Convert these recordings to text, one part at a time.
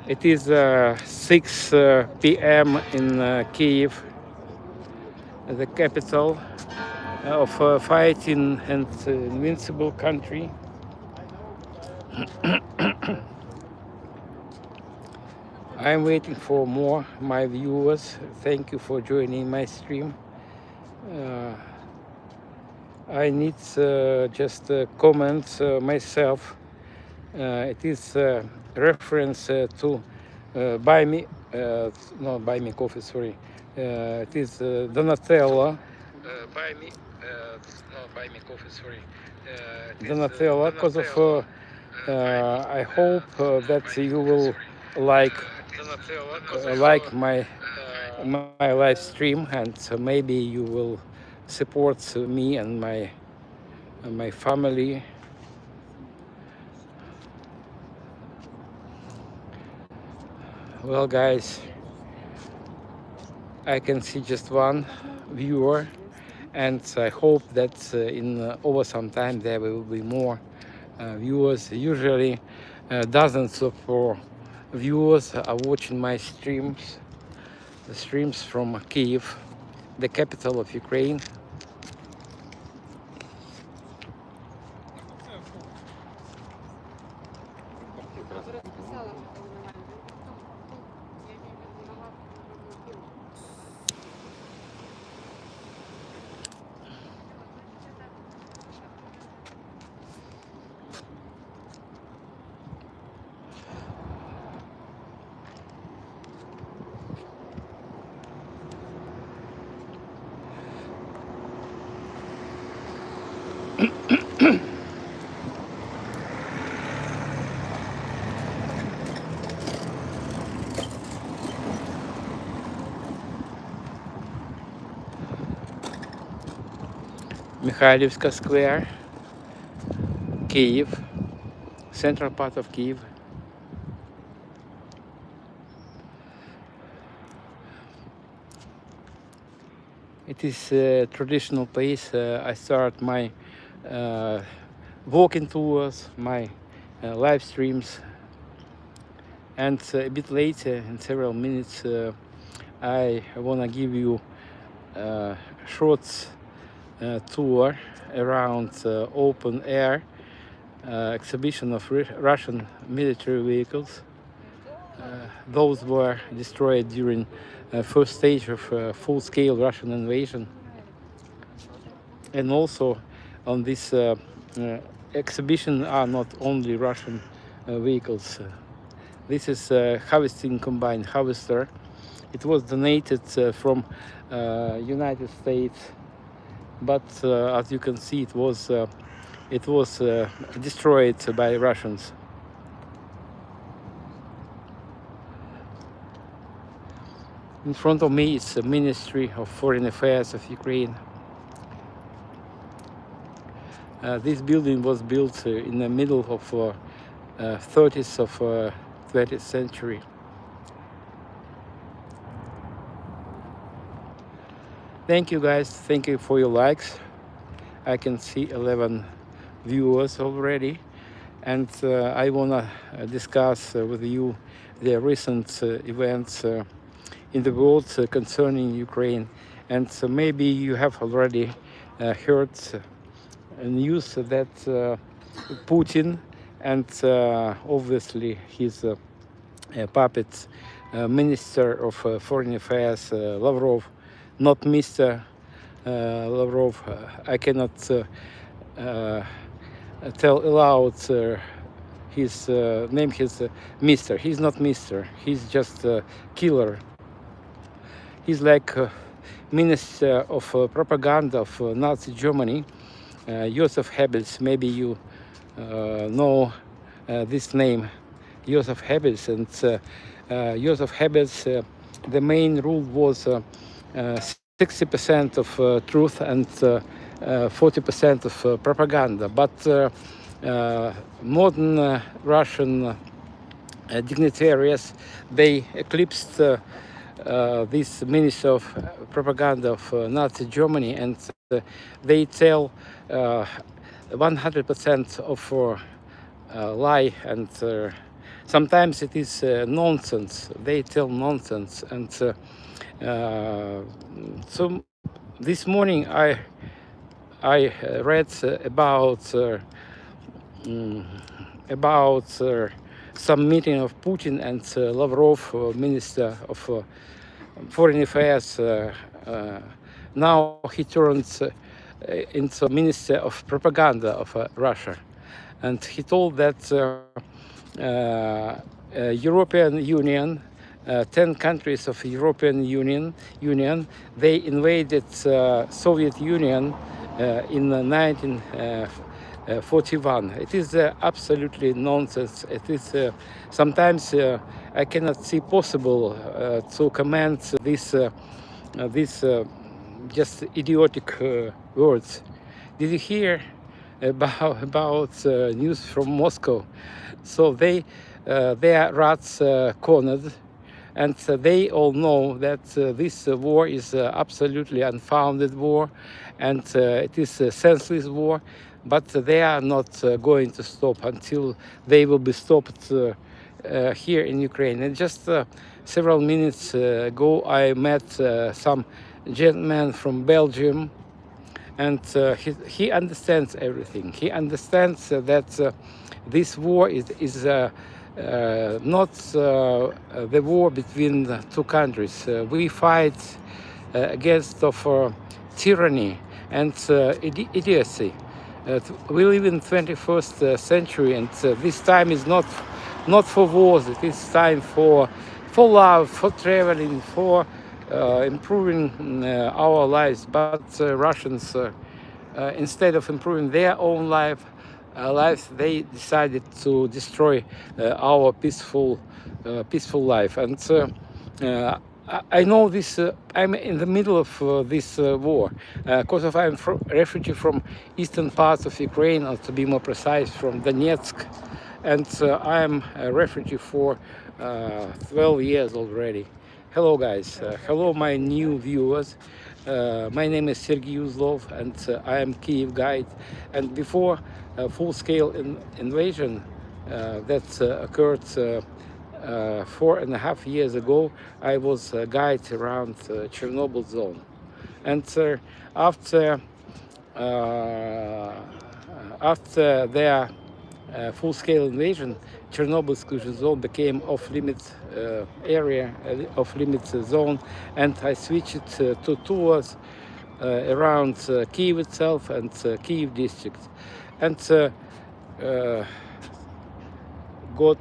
It is 6 p.m. in Kyiv, the capital of fighting and invincible country. I'm waiting for more my viewers. Thank you for joining my stream. Uh, I need just comment myself. It is reference to buy me, not buy me coffee. Sorry, it is Donatella. Buy me, not buy me coffee. Sorry, Donatella. Because of, I hope that you will like my live stream, and maybe you will support me and my family. Well, guys, I can see just one viewer, and I hope that in over some time there will be more viewers. Usually, dozens of viewers are watching my streams, the streams from Kyiv, the capital of Ukraine. Mikhailivska Square, Kyiv, central part of Kyiv. It is a traditional place. I start my walking tours, my live streams, and a bit later, in several minutes, I want to give you a short tour around open air exhibition of Russian military vehicles. Those were destroyed during first stage of full-scale Russian invasion. And also on this exhibition are not only Russian vehicles. This is a harvesting combined harvester. It was donated from United States, but as you can see, it was destroyed by Russians. In front of me is the Ministry of Foreign Affairs of Ukraine. This building was built in the middle of 30s of 20th century. Thank you, guys. Thank you for your likes. I can see 11 viewers already, and I want to discuss with you the recent events in the world concerning Ukraine. And maybe you have already heard news that Putin and obviously his puppet Minister of Foreign Affairs Lavrov, not Mr. Lavrov, I cannot tell aloud his name, his Mr. He's not Mr. He's just a killer. He's like Minister of Propaganda of Nazi Germany, Joseph Goebbels. Maybe you know this name, Joseph Goebbels. And Joseph Goebbels, the main rule was 60% of truth and 40% of propaganda. But modern Russian dignitaries, they eclipsed this Minister of Propaganda of Nazi Germany, and they tell 100% of lie and sometimes it is nonsense. They tell nonsense, and so this morning I read mm, about some meeting of Putin and Lavrov, Minister of Foreign Affairs. Now he turns into Minister of Propaganda of Russia, and he told that European Union, 10 countries of European Union, they invaded Soviet Union in 1941. It is absolutely nonsense. It is sometimes I cannot see possible to comment these just idiotic words. Did you hear about news from Moscow? So they are rats cornered, and they all know that this war is absolutely unfounded war, and it is a senseless war. But they are not going to stop until they will be stopped here in Ukraine. And just several minutes ago, I met some gentleman from Belgium, and he understands everything. He understands that this war is not the war between the two countries. We fight against of tyranny and idiocy. We live in 21st century, and this time is not for wars. It is time for love, for traveling, for improving our lives. But Russians, instead of improving their own lives, they decided to destroy our peaceful life. And I know this. I'm in the middle of this war, because I'm refugee from eastern parts of Ukraine, or to be more precise, from Donetsk, and I'm a refugee for 12 years already. Hello, guys. Hello, my new viewers. My name is Sergey Uzlov, and I am Kyiv guide. And before full-scale invasion that occurred 4.5 years ago, I was a guide around Chernobyl zone. And after their full-scale invasion, Chernobyl exclusion zone became off-limits area, off-limits zone, and I switched to tours around Kyiv itself and Kyiv district. And God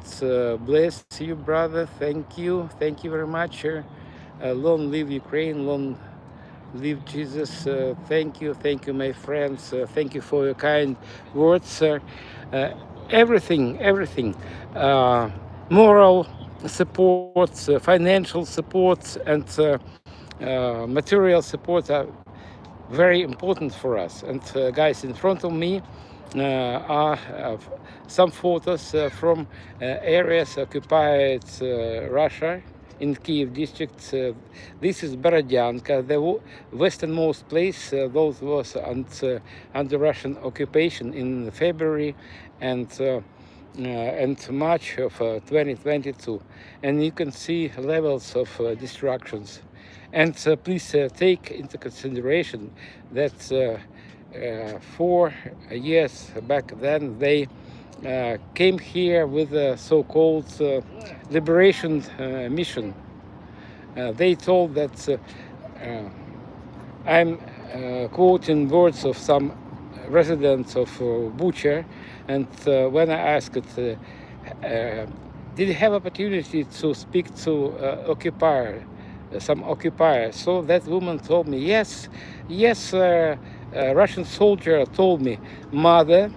bless you, brother. Thank you very much. Long live Ukraine, long live Jesus. Thank you, my friends. Thank you for your kind words. Everything, moral supports, financial supports, and material supports are very important for us. And guys, in front of me are some photos from areas occupied Russia in Kyiv district. This is Borodyanka, the westernmost place. Those was under Russian occupation in February and March of 2022. And you can see levels of destructions. And please take into consideration that 4 years back then they came here with a so-called liberation mission. They told that I'm quoting words of some residents of Bucha, and when I asked, did you have opportunity to speak to some occupier? So that woman told me, yes, Russian soldier told me, mother,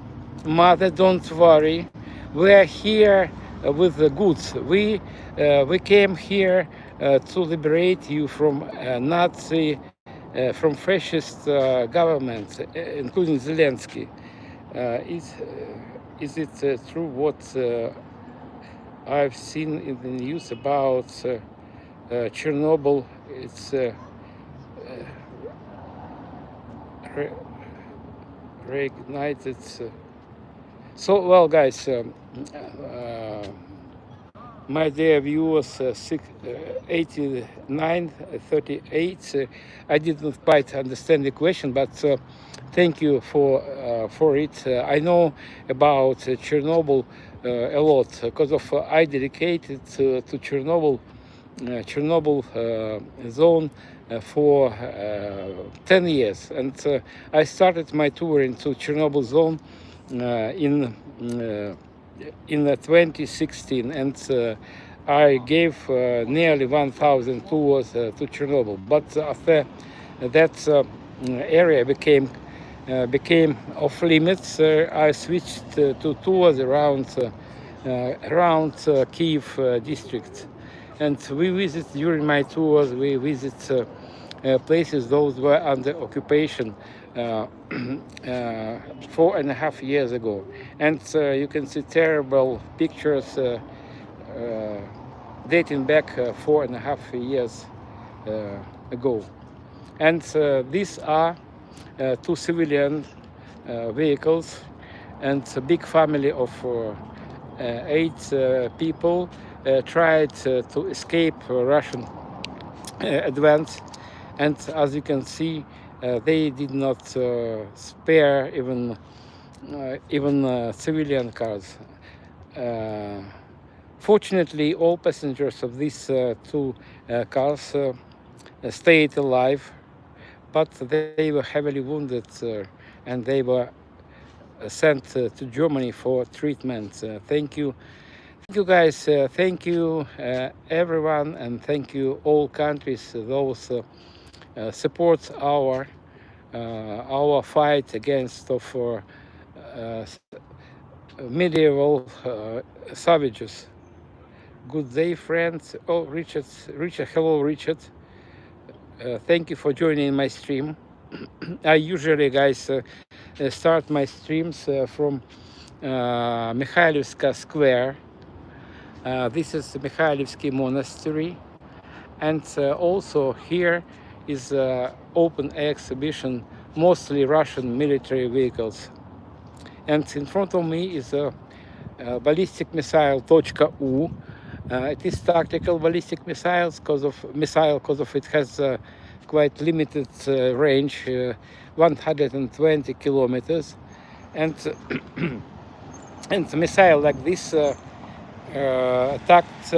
don't worry, we are here with the goods. We came here to liberate you from Nazi, from fascist government, including Zelensky. Is it true what I've seen in the news about Chernobyl? It's reignited. So, well, guys, My dear viewers, 89, 38. I did not quite understand the question, but thank you for it. I know about Chernobyl a lot because of I dedicated to Chernobyl zone for 10 years, and I started my tour into Chernobyl zone in 2016, and I gave nearly 1,000 tours to Chernobyl. But after that area became off limits, I switched to tours around Kyiv district, and we visit during my tours. We visit places those were under occupation 4.5 years ago, and you can see terrible pictures dating back 4.5 years ago. And these are two civilian vehicles and a big family of 8 people tried to escape Russian advance, and as you can see, they did not spare even civilian cars. Fortunately, all passengers of these 2 cars stayed alive, but they were heavily wounded and they were sent to Germany for treatment. Thank you guys. Thank you everyone, and thank you all countries those support our fight against medieval savages. Good day, friends. Oh, Richard, hello, Richard. Thank you for joining my stream. I usually, guys, start my streams from Mikhailivska Square. This is the Mikhailivsky Monastery, and also here is open exhibition, mostly Russian military vehicles. And in front of me is a ballistic missile .U. It is tactical ballistic missiles because of it has quite limited range, 120 kilometers, and and a missile like this attacked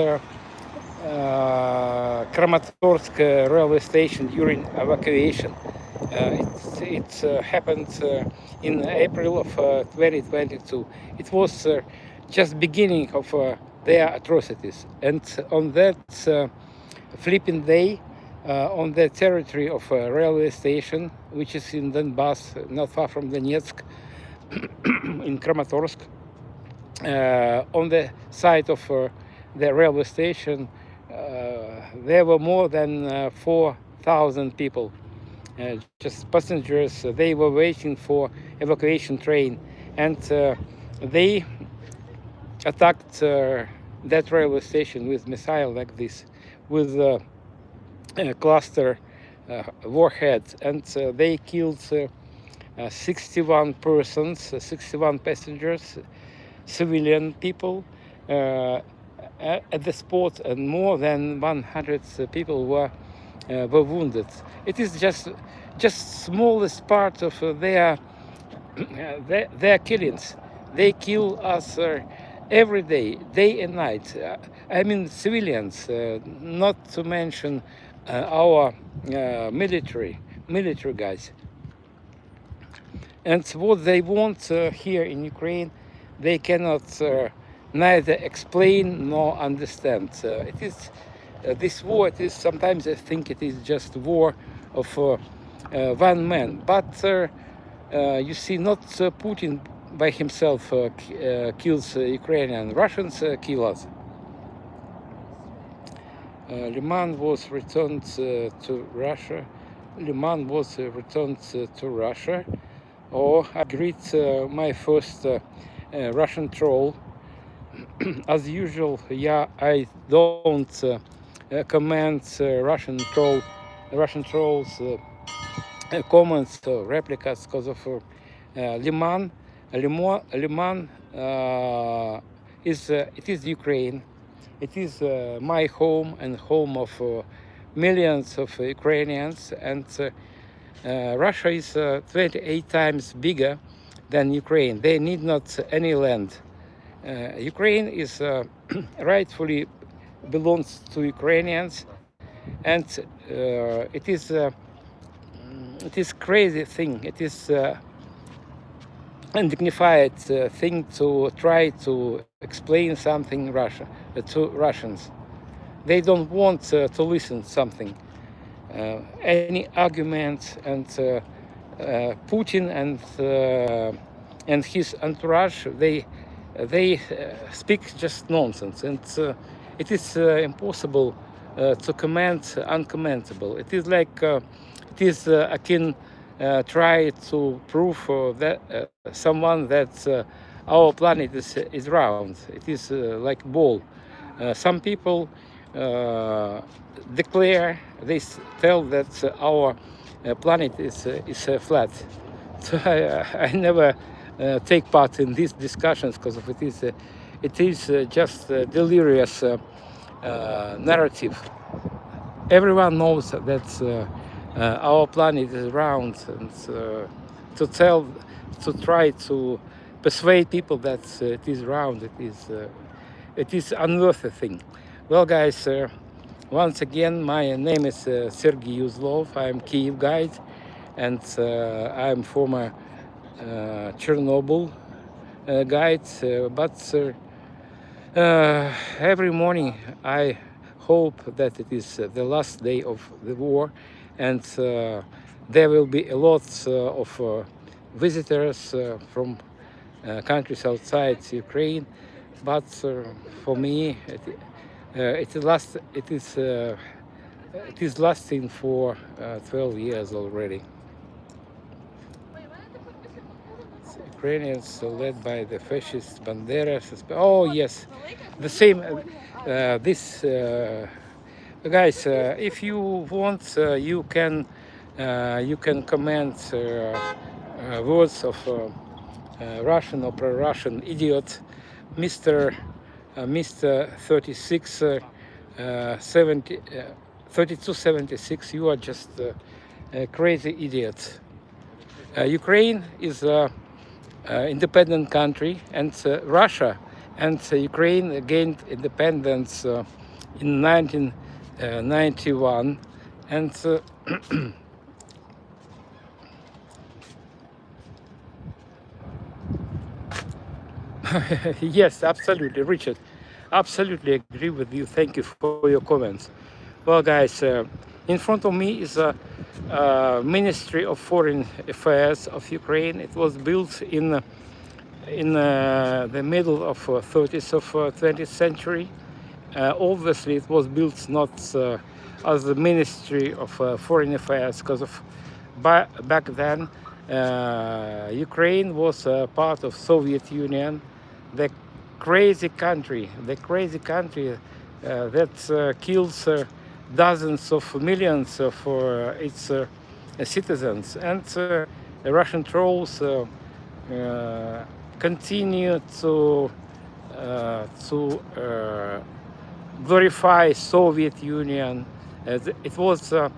Kramatorsk railway station during evacuation. It happened in April of 2022. It was just beginning of their atrocities, and on that flipping day, on the territory of a railway station, which is in Donbass, not far from Donetsk, in Kramatorsk, on the side of the railway station, there were more than 4,000 people, just passengers. They were waiting for evacuation train, and they attacked that railway station with missile like this, with cluster warheads, and they killed 61 persons, 61 passengers, civilian people at the spot, and more than 100 people were wounded. It is just smallest part of their killings. They kill us every day and night. I mean civilians, not to mention our military guys. And what they want here in Ukraine, they cannot neither explain nor understand. It is this war. It is sometimes I think it is just war of one man. But you see, not Putin by himself kills Ukrainian. Russians kill us. Liman was returned to Russia. Liman was returned to Russia. Or I greet my first Russian troll. As usual, yeah, I don't comment Russian trolls comments or replicas because of Liman. Liman is it is Ukraine. It is my home and home of millions of Ukrainians, and Russia is 28 times bigger than Ukraine. They need not any land. Ukraine is rightfully belongs to Ukrainians, and it is crazy thing. It is undignified thing to try to explain something to Russians. They don't want to listen something. Any argument, and Putin and his entourage, they speak just nonsense, and it is impossible to comment uncommentable. It is like it is akin try to prove that someone that our planet is round. It is like ball. Some people declare, they tell that our planet is flat. So I never take part in these discussions because of it is just a delirious narrative. Everyone knows that our planet is round, and to try to persuade people that it is round, it is unworthy thing. Well, guys, once again, my name is Sergey Yuzlov. I'm Kyiv guide, and I'm former Chernobyl guide. But every morning I hope that it is the last day of the war, and there will be a lot of visitors from countries outside Ukraine. But for me, it is lasting for 12 years already. Ukrainians led by the fascist Bandera. Oh yes, the same. This guys, if you want, you can comment words of Russian or pro-Russian idiot, Mr. 3276. You are just a crazy idiot. Ukraine is independent country, and Russia and Ukraine gained independence in 1991, and yes, absolutely, Richard, absolutely agree with you. Thank you for your comments. Well, guys, in front of me is a Ministry of Foreign Affairs of Ukraine. It was built in the middle of 30th of 20th century. Obviously, it was built not as the Ministry of Foreign Affairs, because of back then Ukraine was part of Soviet Union, the crazy country that kills dozens of millions of its citizens, and the Russian trolls continue to glorify Soviet Union. It was a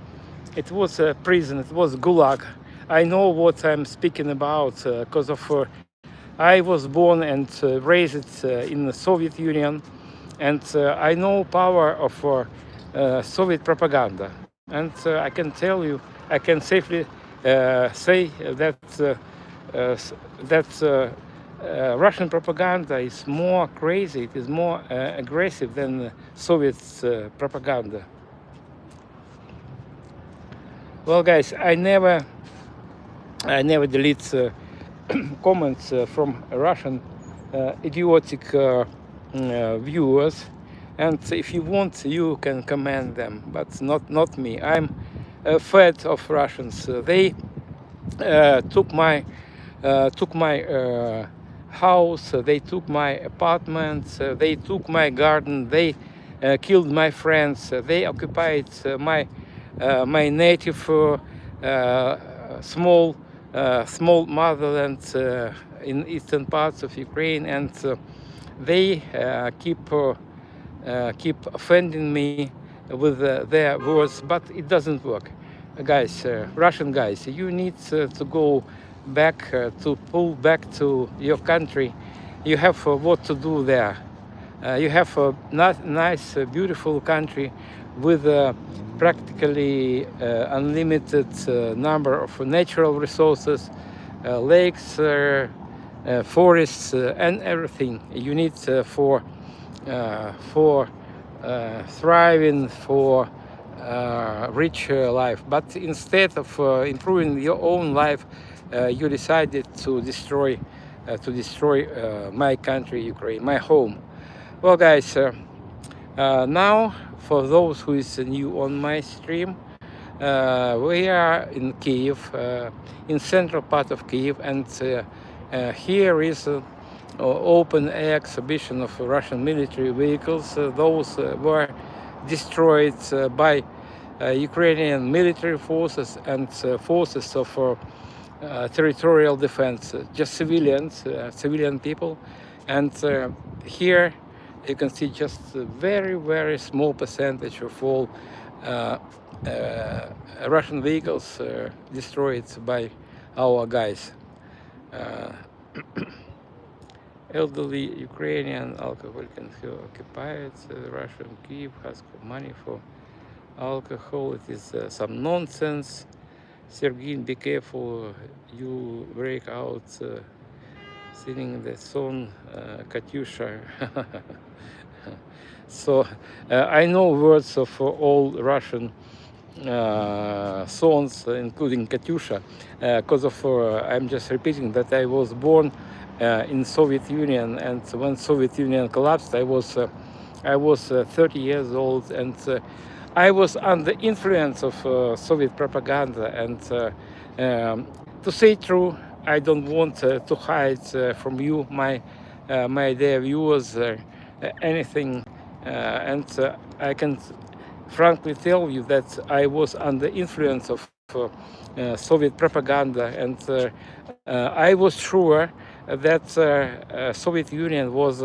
prison. It was gulag. I know what I'm speaking about because of I was born and raised in the Soviet Union, and I know power of Soviet propaganda. And I can tell you, I can safely say that Russian propaganda is more crazy, it is more aggressive than Soviet propaganda. Well, guys, I never delete comments from Russian idiotic viewers, and if you want, you can comment them, but not me. I'm fed of Russians. They took my house, they took my apartment, they took my garden, they killed my friends, they occupied my native small motherland in eastern parts of Ukraine, and they keep keep offending me with their words, but it doesn't work. Guys, Russian guys, you need to go back, to pull back to your country. You have what to do there. You have a nice, beautiful country with practically unlimited number of natural resources, lakes, forests, and everything you need for thriving, for rich life. But instead of improving your own life, you decided to destroy my country, Ukraine, my home. Well, guys, now for those who is new on my stream, we are in Kyiv, in central part of Kyiv, and here is open air exhibition of Russian military vehicles. Those were destroyed by Ukrainian military forces and forces of territorial defense, just civilians, civilian people. And here you can see just a very, very small percentage of all Russian vehicles destroyed by our guys. Elderly Ukrainian alcohol can feel occupied. Russian Kyiv has money for alcohol. It is some nonsense. Sergin, be careful. You break out singing the song Katyusha. So I know words of all Russian songs, including Katyusha, because of I'm just repeating that I was born in Soviet Union, and when Soviet Union collapsed, I was 30 years old, and I was under influence of Soviet propaganda. And to say true, I don't want to hide from you, my dear viewers, anything, and I can frankly tell you that I was under influence of Soviet propaganda, and I was sure that Soviet Union was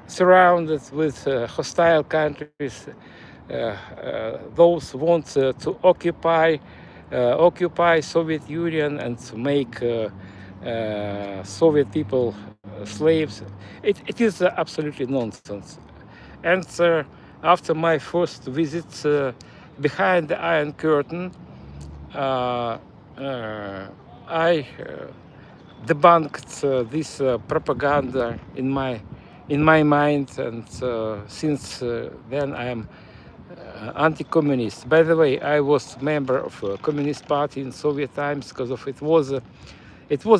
surrounded with hostile countries, those who want to occupy Soviet Union and to make Soviet people slaves. It is absolutely nonsense. And after my first visit behind the Iron Curtain, I debunked this propaganda in my mind, and since then I am anti-communist. By the way, I was member of a Communist Party in Soviet times because of it was a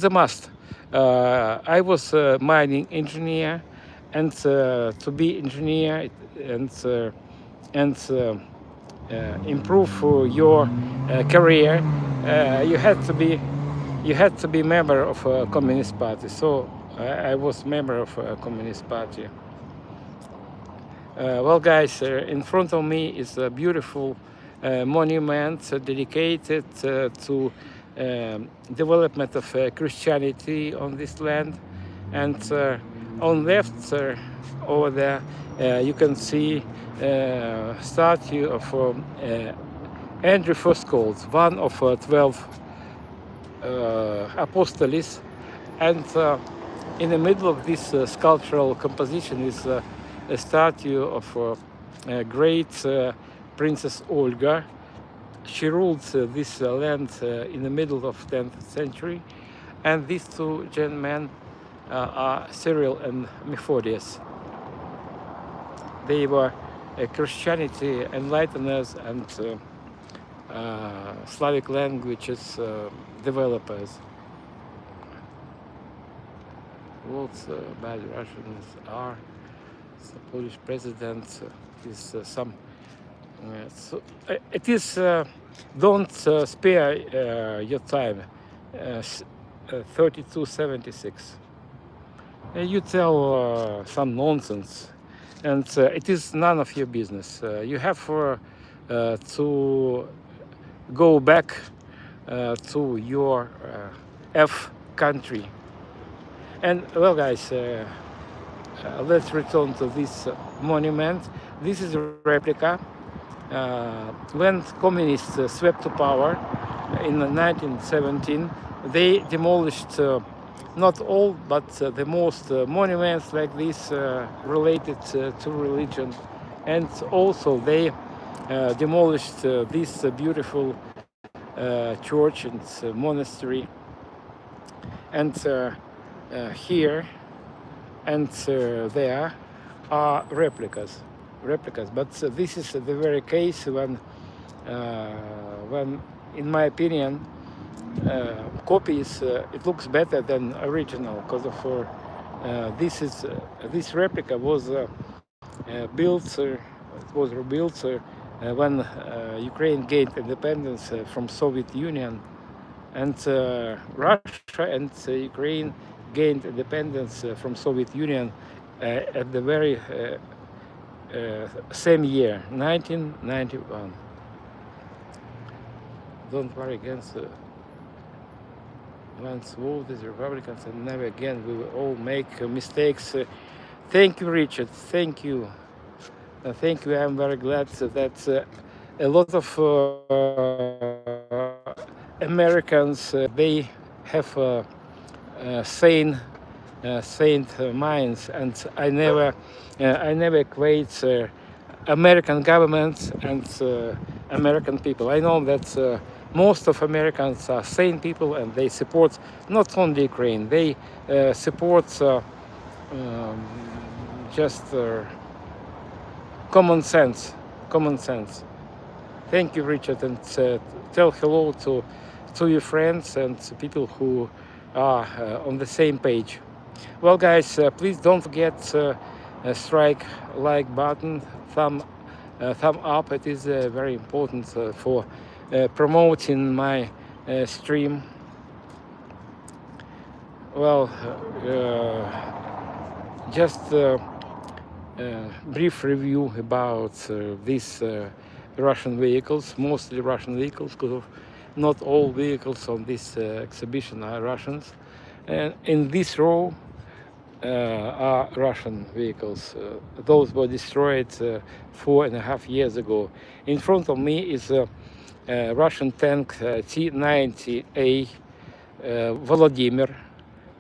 must. I was a mining engineer, and to be engineer and improve your career, you had to be member of a Communist Party. So I was member of a Communist Party. Well, guys, in front of me is a beautiful monument dedicated to development of Christianity on this land. And on left over there, you can see statue of Andrew Foscold, one of 12 apostles. And in the middle of this sculptural composition is a statue of great Princess Olga. She ruled this land in the middle of 10th century. And these two gentlemen are Cyril and Methodius. They were Christianity enlighteners and Slavic languages developers. What bad Russians are. The Polish president is some. So it is. Don't spare your time. 3276. You tell some nonsense, and it is none of your business. You have to go back to your F country. And well, guys, let's return to this monument. This is a replica. When communists swept to power in 1917, they demolished not all, but the most monuments like this related to religion, and also they demolished this beautiful church and monastery, and here and there are replicas. But this is the very case when, in my opinion, copies it looks better than original, because of this replica was built. It was rebuilt when Ukraine gained independence from Soviet Union, and Russia and Ukraine gained independence from Soviet Union at the very same year, 1991. Don't worry against once vote as Republicans, and never again. We will all make mistakes. Thank you, Richard. Thank you. Thank you. I'm very glad that a lot of Americans they have sane minds, and I never equate American government and American people. I know that most of Americans are sane people, and they support not only Ukraine. They support just common sense. Thank you, Richard, and tell hello to your friends and people who are on the same page. Well, guys, please don't forget strike like button, thumb up. It is very important for promoting my stream. Well, just brief review about these Russian vehicles, mostly Russian vehicles, because not all vehicles on this exhibition are Russians. And in this row are Russian vehicles. Those were destroyed 4.5 years ago. In front of me is a Russian tank T-90A Vladimir,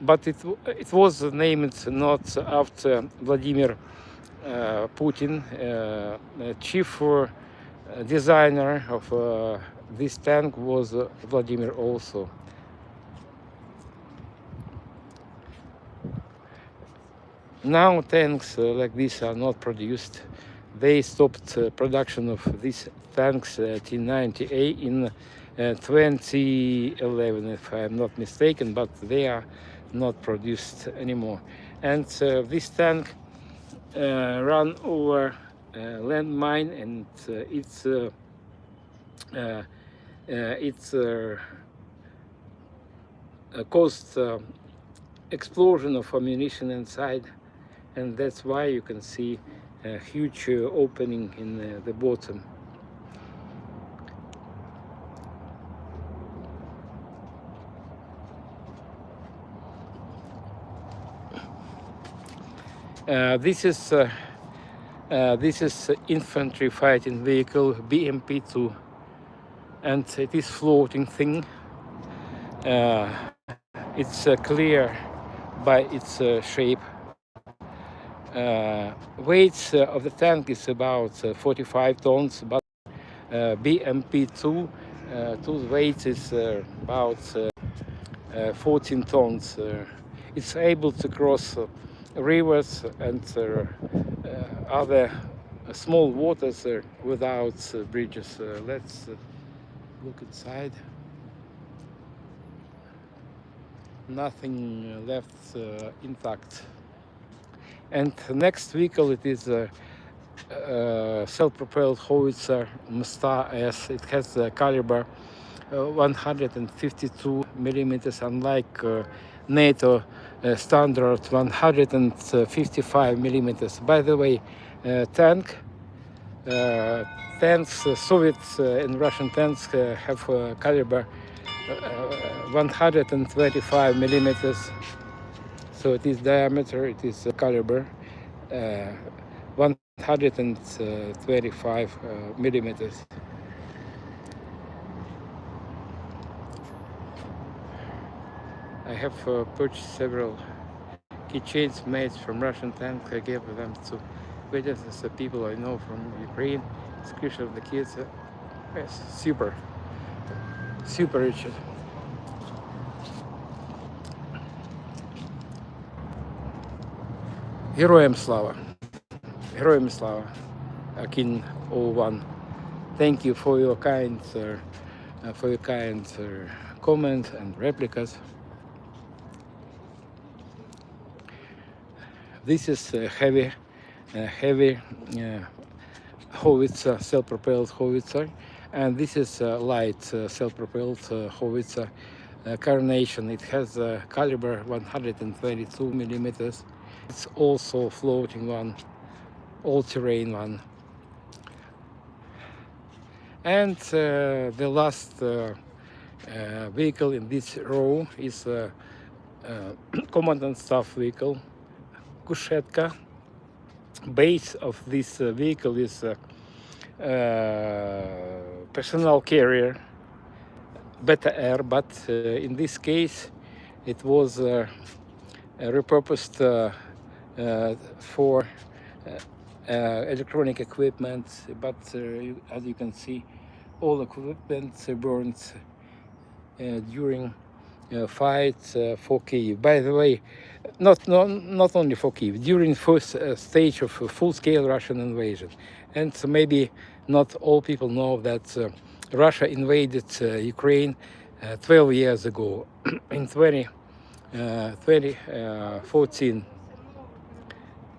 but it was named not after Vladimir Putin. Chief designer of this tank was Vladimir also. Now tanks like this are not produced. They stopped production of these tanks T-90A in 2011, if I'm not mistaken, but they are not produced anymore. And this tank ran over landmine, and it's caused explosion of ammunition inside, and that's why you can see a huge opening in the bottom. This is infantry fighting vehicle BMP-2, and it is floating thing. It's clear by its shape. Weight of the tank is about 45 tons, but BMP-2 whose weight is about 14 tons. It's able to cross rivers and other small waters without bridges. Let's look inside. Nothing left intact. And the next vehicle, it is a self-propelled howitzer Mstar S. It has a caliber 152 millimeters, unlike NATO standard 155 millimeters. By the way, tanks, Soviet and Russian tanks have caliber 125 millimeters. So it is diameter, it is caliber. 125 millimeters. I have purchased several keychains made from Russian tanks. I gave them to witnesses, people I know from Ukraine, especially the kids. Yes, super rich. Героям слава! Героям слава! Akin 01. Thank you for your kind comments and replicas. This is a heavy howitzer, self-propelled howitzer, and this is a light self-propelled howitzer Carnation. It has a caliber 122 millimeters. It's also floating one, all-terrain one. And the last vehicle in this row is a commandant staff vehicle, Kushetka. Base of this vehicle is personnel carrier Beta Air, but in this case it was repurposed for electronic equipment, but as you can see, all equipment burned during fight for Kyiv. By the way, not only for Kyiv, during first stage of full-scale Russian invasion. And so maybe not all people know that Russia invaded Ukraine 12 years ago, in 2014.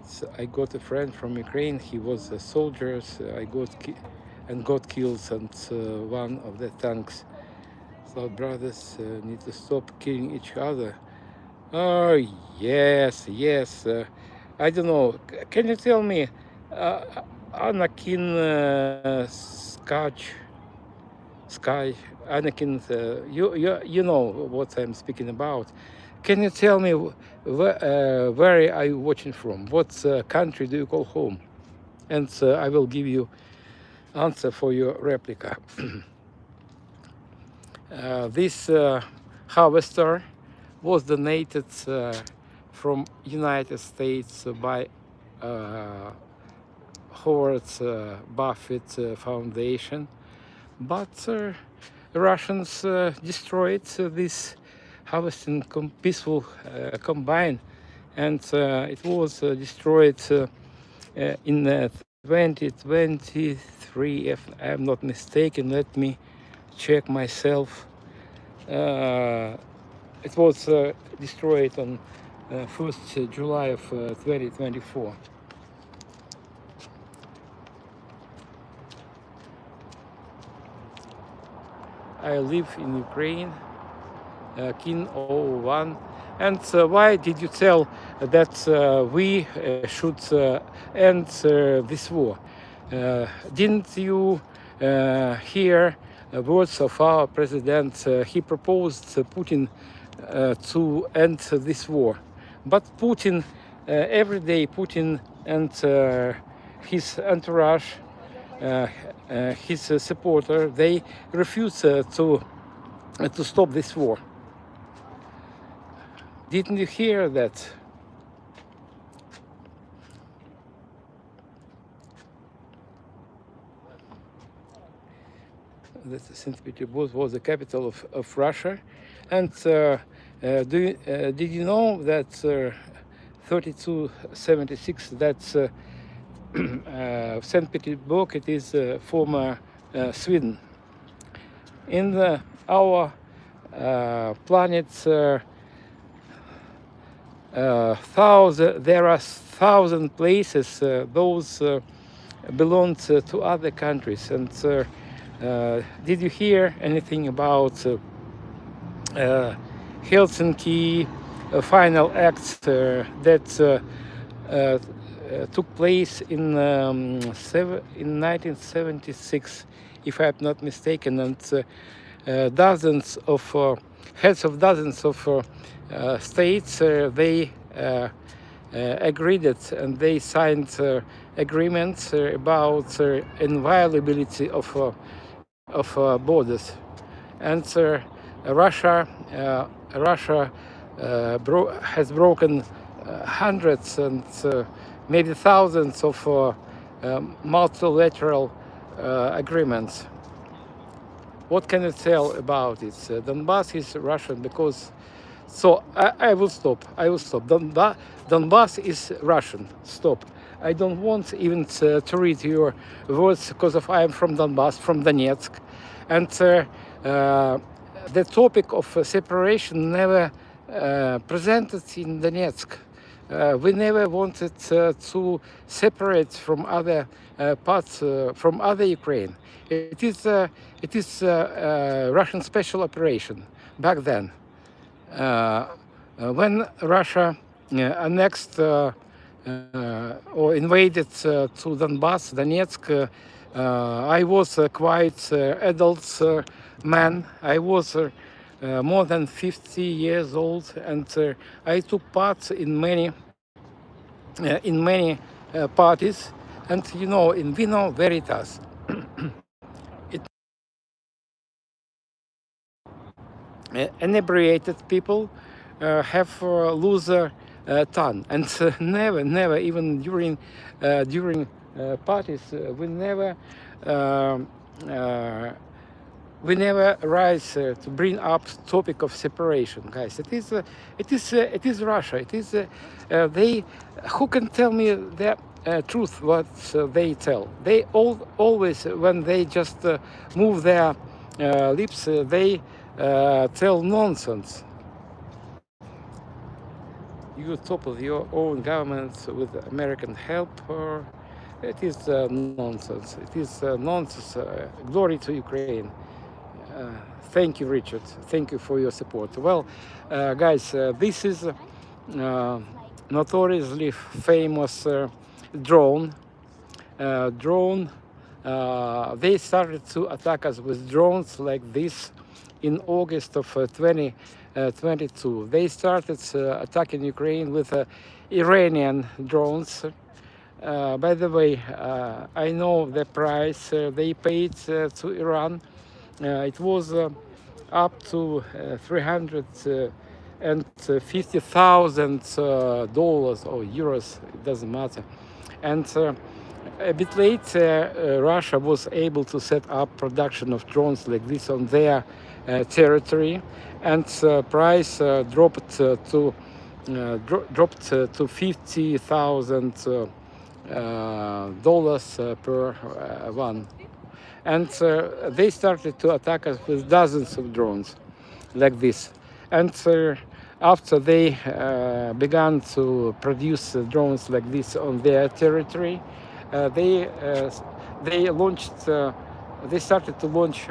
So I got a friend from Ukraine. He was a soldier. So I got killed, and one of the tanks. So brothers need to stop killing each other. Oh yes. I don't know. Can you tell me, Anakin Sky, Anakin? You know what I'm speaking about. Can you tell me where are you watching from? What country do you call home? And I will give you answer for your replica. This harvester was donated from United States by Howard Buffett Foundation, but Russians destroyed this harvesting peaceful combine, and it was destroyed in 2023, if I'm not mistaken. Let me check myself. It was destroyed on 1st July of 2024. I live in Ukraine, Kin 01. And why did you tell that we should end this war? Didn't you hear words of our president? He proposed Putin to end this war. But Putin, every day, Putin and his entourage, his supporter, they refuse to stop this war. Didn't you hear that? That St. Petersburg was the capital of Russia. And did you know that 3276, that's St. Petersburg, it is former Sweden. In our planet, there are 1,000 places, those belong to other countries. And did you hear anything about Helsinki final act that took place in 1976, if I'm not mistaken, and dozens of heads of dozens of states they agreed it, and they signed agreements about inviolability of borders. And Russia has broken hundreds and maybe thousands of multilateral agreements. What can I tell about it? Donbass is Russian because. So I will stop. I will stop. Donbass is Russian. Stop. I don't want even to read your words because I am from Donbass, from Donetsk, and the topic of separation never presented in Donetsk. We never wanted to separate from other parts, from other Ukraine. It is Russian special operation back then. When Russia annexed or invaded to Donbass, Donetsk, I was quite adult man. I was more than 50 years old, and I took part in many parties. And you know, in Vino Veritas, it inebriated people have lose tongue, and never even during parties we never rise to bring up topic of separation, guys. It is Russia. It is they. Who can tell me the truth? What they tell? They always when they just move their lips, they tell nonsense. You topple your own government with American help, or it is nonsense. It is nonsense. Glory to Ukraine. Thank you, Richard. Thank you for your support. Well, guys, this is notoriously famous drone. They started to attack us with drones like this in August of 2022. They started attacking Ukraine with Iranian drones. By the way, I know the price they paid to Iran. It was up to $350,000 or euros, it doesn't matter. And a bit later, Russia was able to set up production of drones like this on their territory, and price dropped to $50,000 per one. And they started to attack us with dozens of drones like this. And after they began to produce drones like this on their territory, they started to launch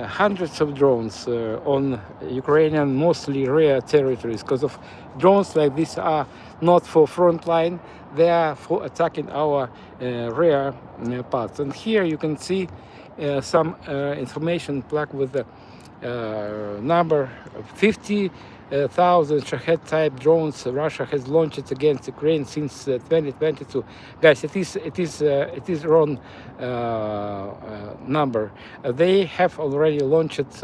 hundreds of drones on Ukrainian, mostly rare territories, because of drones like this are not for frontline, they are for attacking our rare parts. And here you can see some information plaque with the number 50,000 Shahed type drones Russia has launched against Ukraine since 2022. Guys, it is wrong number. They have already launched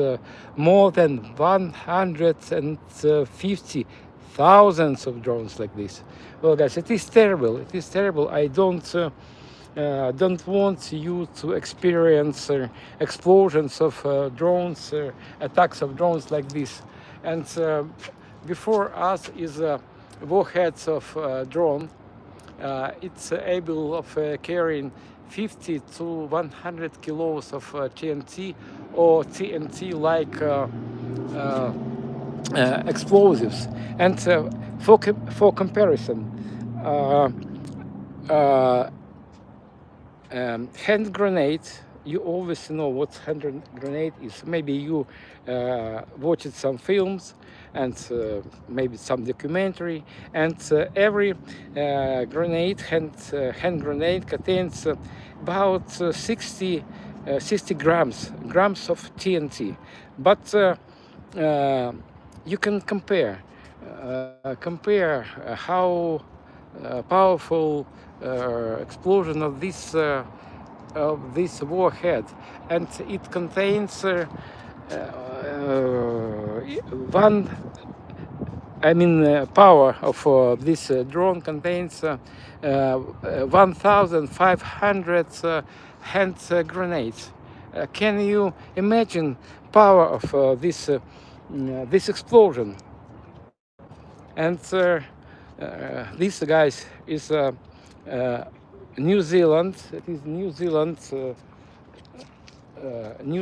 more than 150,000 of drones like this. Well, guys, it is terrible. It is terrible. I don't want you to experience explosions of drones, attacks of drones like this. And before us is warheads of drone. It's able of carrying 50 to 100 kilos of TNT or TNT like explosives. And for comparison, hand grenade, you always know what hand grenade is. Maybe you watched some films and maybe some documentary, and every grenade, hand grenade contains about 60 grams of TNT. But you can compare compare how powerful explosion of this warhead, and it contains one. I mean, power of this drone contains 1,500 hand grenades. Can you imagine power of this explosion? And this guys is New Zealand. It is New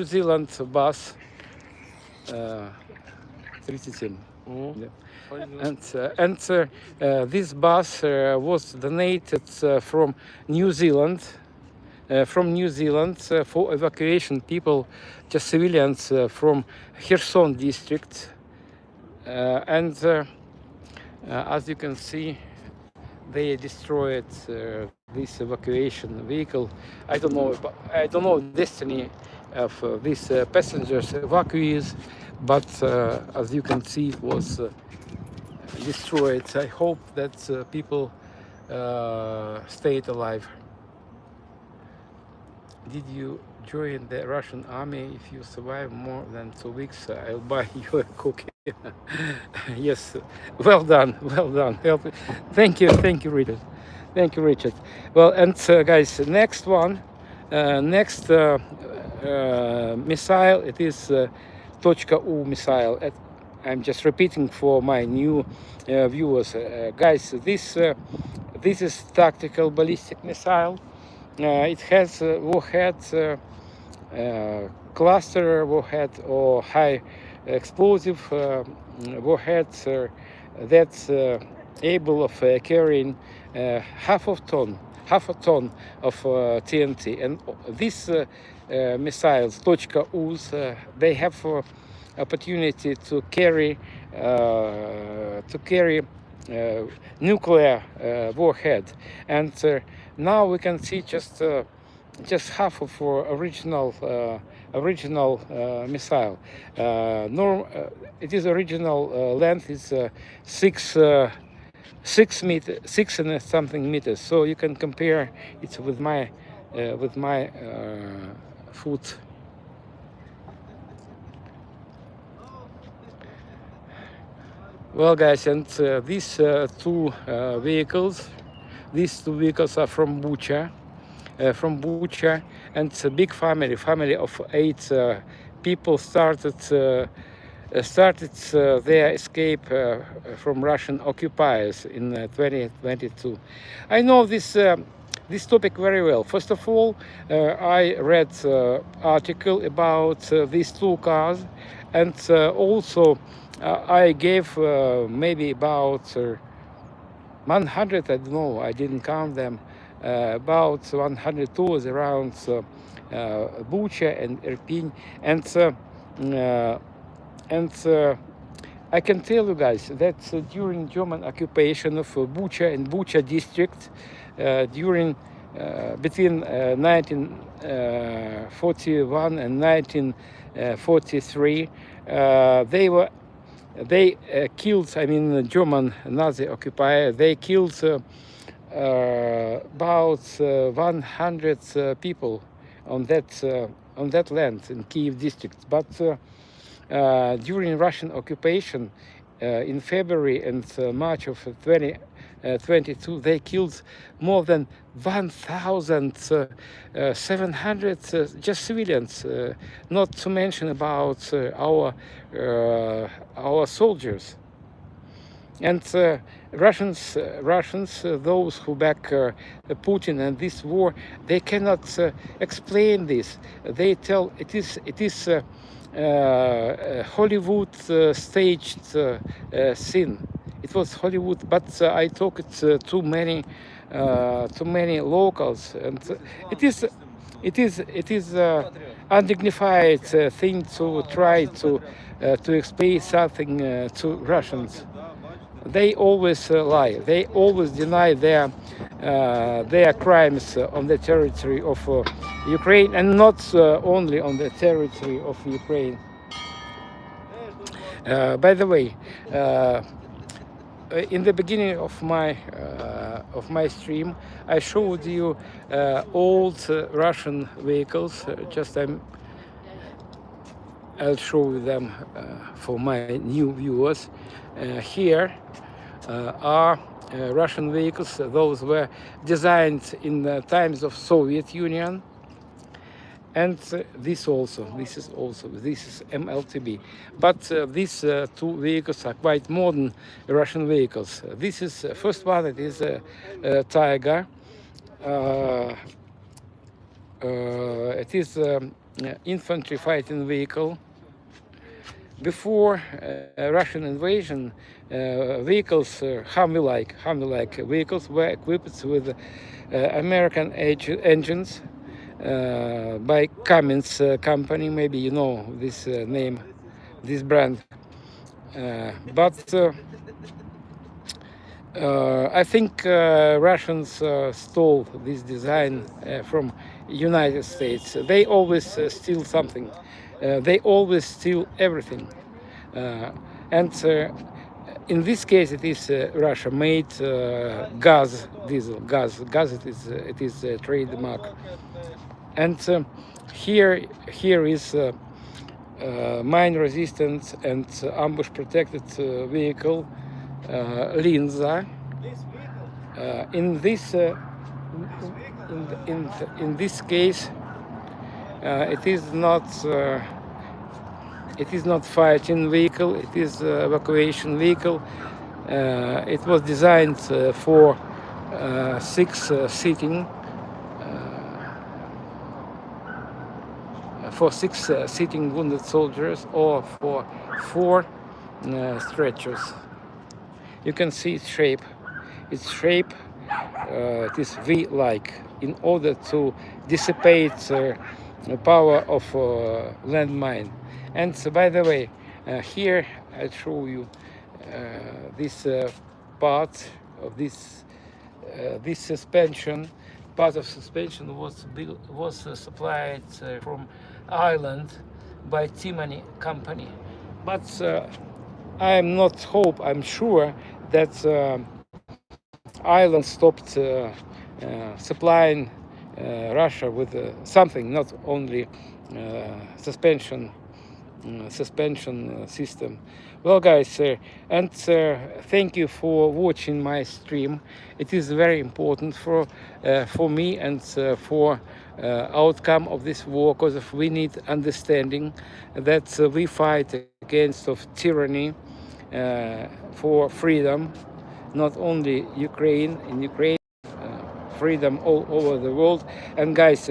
Zealand bus. 37. Yeah. And this bus was donated from New Zealand. For evacuation people, just civilians from Kherson district. And as you can see, they destroyed this evacuation vehicle. I don't know destiny of these passengers, evacuees, but as you can see, it was destroyed. I hope that people stayed alive. Did you join the Russian army? If you survive more than 2 weeks, I'll buy you a cookie. Yes, well done. Thank you, Richard. Well, and guys, next one, next missile, it is .U missile. I'm just repeating for my new viewers, guys. This is tactical ballistic missile. It has warhead, cluster warhead, or high explosive warhead that's able of carrying half a ton of TNT. And these missiles, .U's, they have opportunity to carry nuclear warhead. And now we can see just half of original missile. It is original length is 6 and something meters. So you can compare it with my foot. Well, guys, and these two vehicles are from Bucha. And it's a big family of 8 people started their escape from Russian occupiers in 2022. I know this topic very well. First of all, I read article about these 2 cars, and also I gave maybe about 100, I don't know, I didn't count them, about 100 tours around Bucha and Irpin, and I can tell you guys that during German occupation of Bucha and Bucha district, between 1941 and 1943, they killed, I mean, German Nazi occupier, they killed about 100 people on that land in Kyiv district. But during Russian occupation, in February and March of 2022, they killed more than 1,700 just civilians, not to mention about our soldiers. And Russians, those who back Putin and this war, they cannot explain this. They tell it is Hollywood staged scene. It was Hollywood, but I talked to many locals, and it is undignified thing to try to explain something to Russians. They always lie. They always deny their crimes on the territory of Ukraine, and not only on the territory of Ukraine. By the way, in the beginning of my stream, I showed you old Russian vehicles. I'll show you them for my new viewers. Here are Russian vehicles. Those were designed in the times of Soviet Union. And this is MLTB. But these two vehicles are quite modern Russian vehicles. This is first one. It is a Tiger. It is an infantry fighting vehicle. Before Russian invasion, vehicles, Humvee-like vehicles, were equipped with American engines by Cummins company. Maybe you know this name, this brand. But I think Russians stole this design from United States. They always steal something. They always steal everything. And in this case, it is Russia made diesel. It is a trademark. And here is mine resistant and ambush protected vehicle Linza. In this case, it is not fighting vehicle. It is evacuation vehicle. It was designed for six seating wounded soldiers, or for 4 stretchers. You can see its shape. It is V-like, in order to dissipate the power of landmine. And by the way, here I show you this part of this suspension. Part of suspension was supplied from Ireland by Timony company. But I'm sure that Ireland stopped supplying Russia with something, not only suspension system. Well, guys, and thank you for watching my stream. It is very important for me and for outcome of this war, because we need understanding that we fight against of tyranny for freedom, not only Ukraine, freedom all over the world. And guys,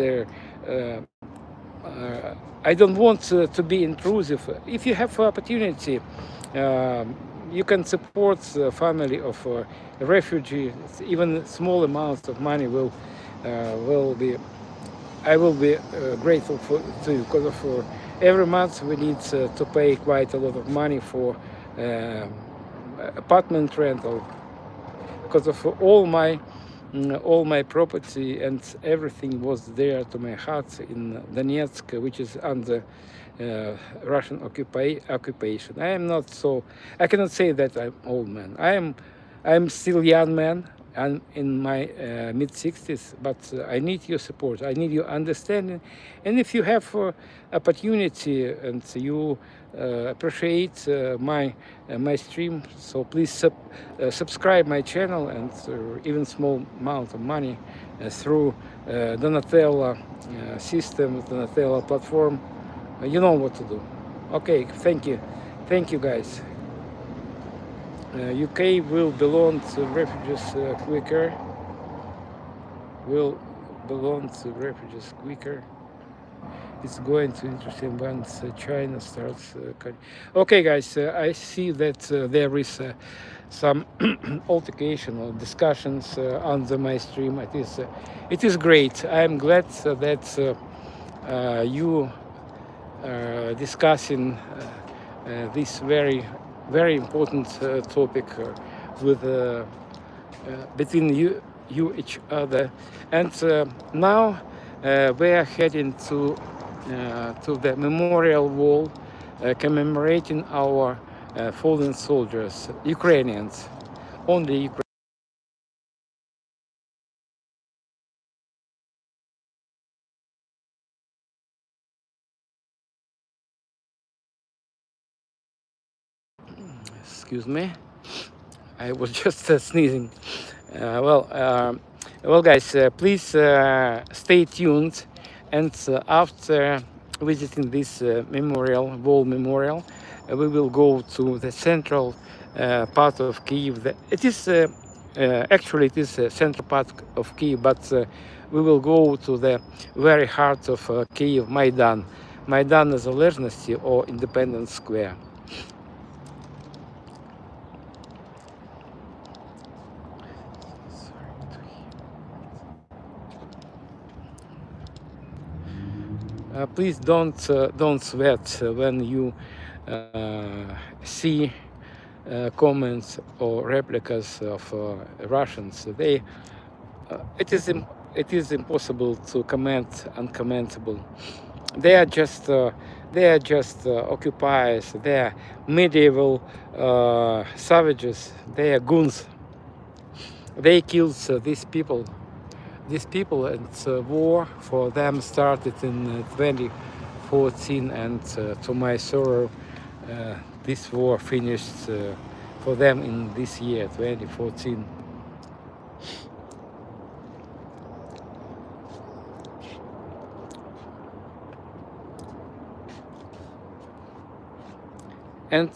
I don't want to be intrusive. If you have opportunity, you can support the family of a refugee. Even small amounts of money will be. I will be grateful to you, because every month we need to pay quite a lot of money for apartment rental, because of all my property and everything was there to my heart in Donetsk, which is under Russian occupation. I cannot say that I'm old man. I'm still young man. I'm in my mid-60s, but I need your support. I need your understanding. And if you have opportunity and you appreciate my stream, so please subscribe my channel, and even small amount of money through Donatello system, Donatello platform. You know what to do. Okay, thank you guys. UK will belong to refugees quicker. It's going to interesting once China starts. Okay, guys, I see that there is some altercation or discussions under my stream. It is great. I am glad that you are discussing this very important topic with between you each other. And now we are heading to the memorial wall commemorating our fallen soldiers, Ukrainians. only Ukraine. Excuse me, I was just sneezing. Well, well, guys, please stay tuned, and after visiting this war memorial, we will go to the central part of Kyiv. It is actually it is a central part of Kyiv, but we will go to the very heart of Kyiv, Майдан Незалежності or Independence Square. Please don't sweat when you see comments or replicas of Russians. It is impossible to comment uncommentable. They are just occupiers. They are medieval savages. They are goons. They killed these people. These people, and war for them started in 2014, and to my sorrow, this war finished for them in this year, 2014. And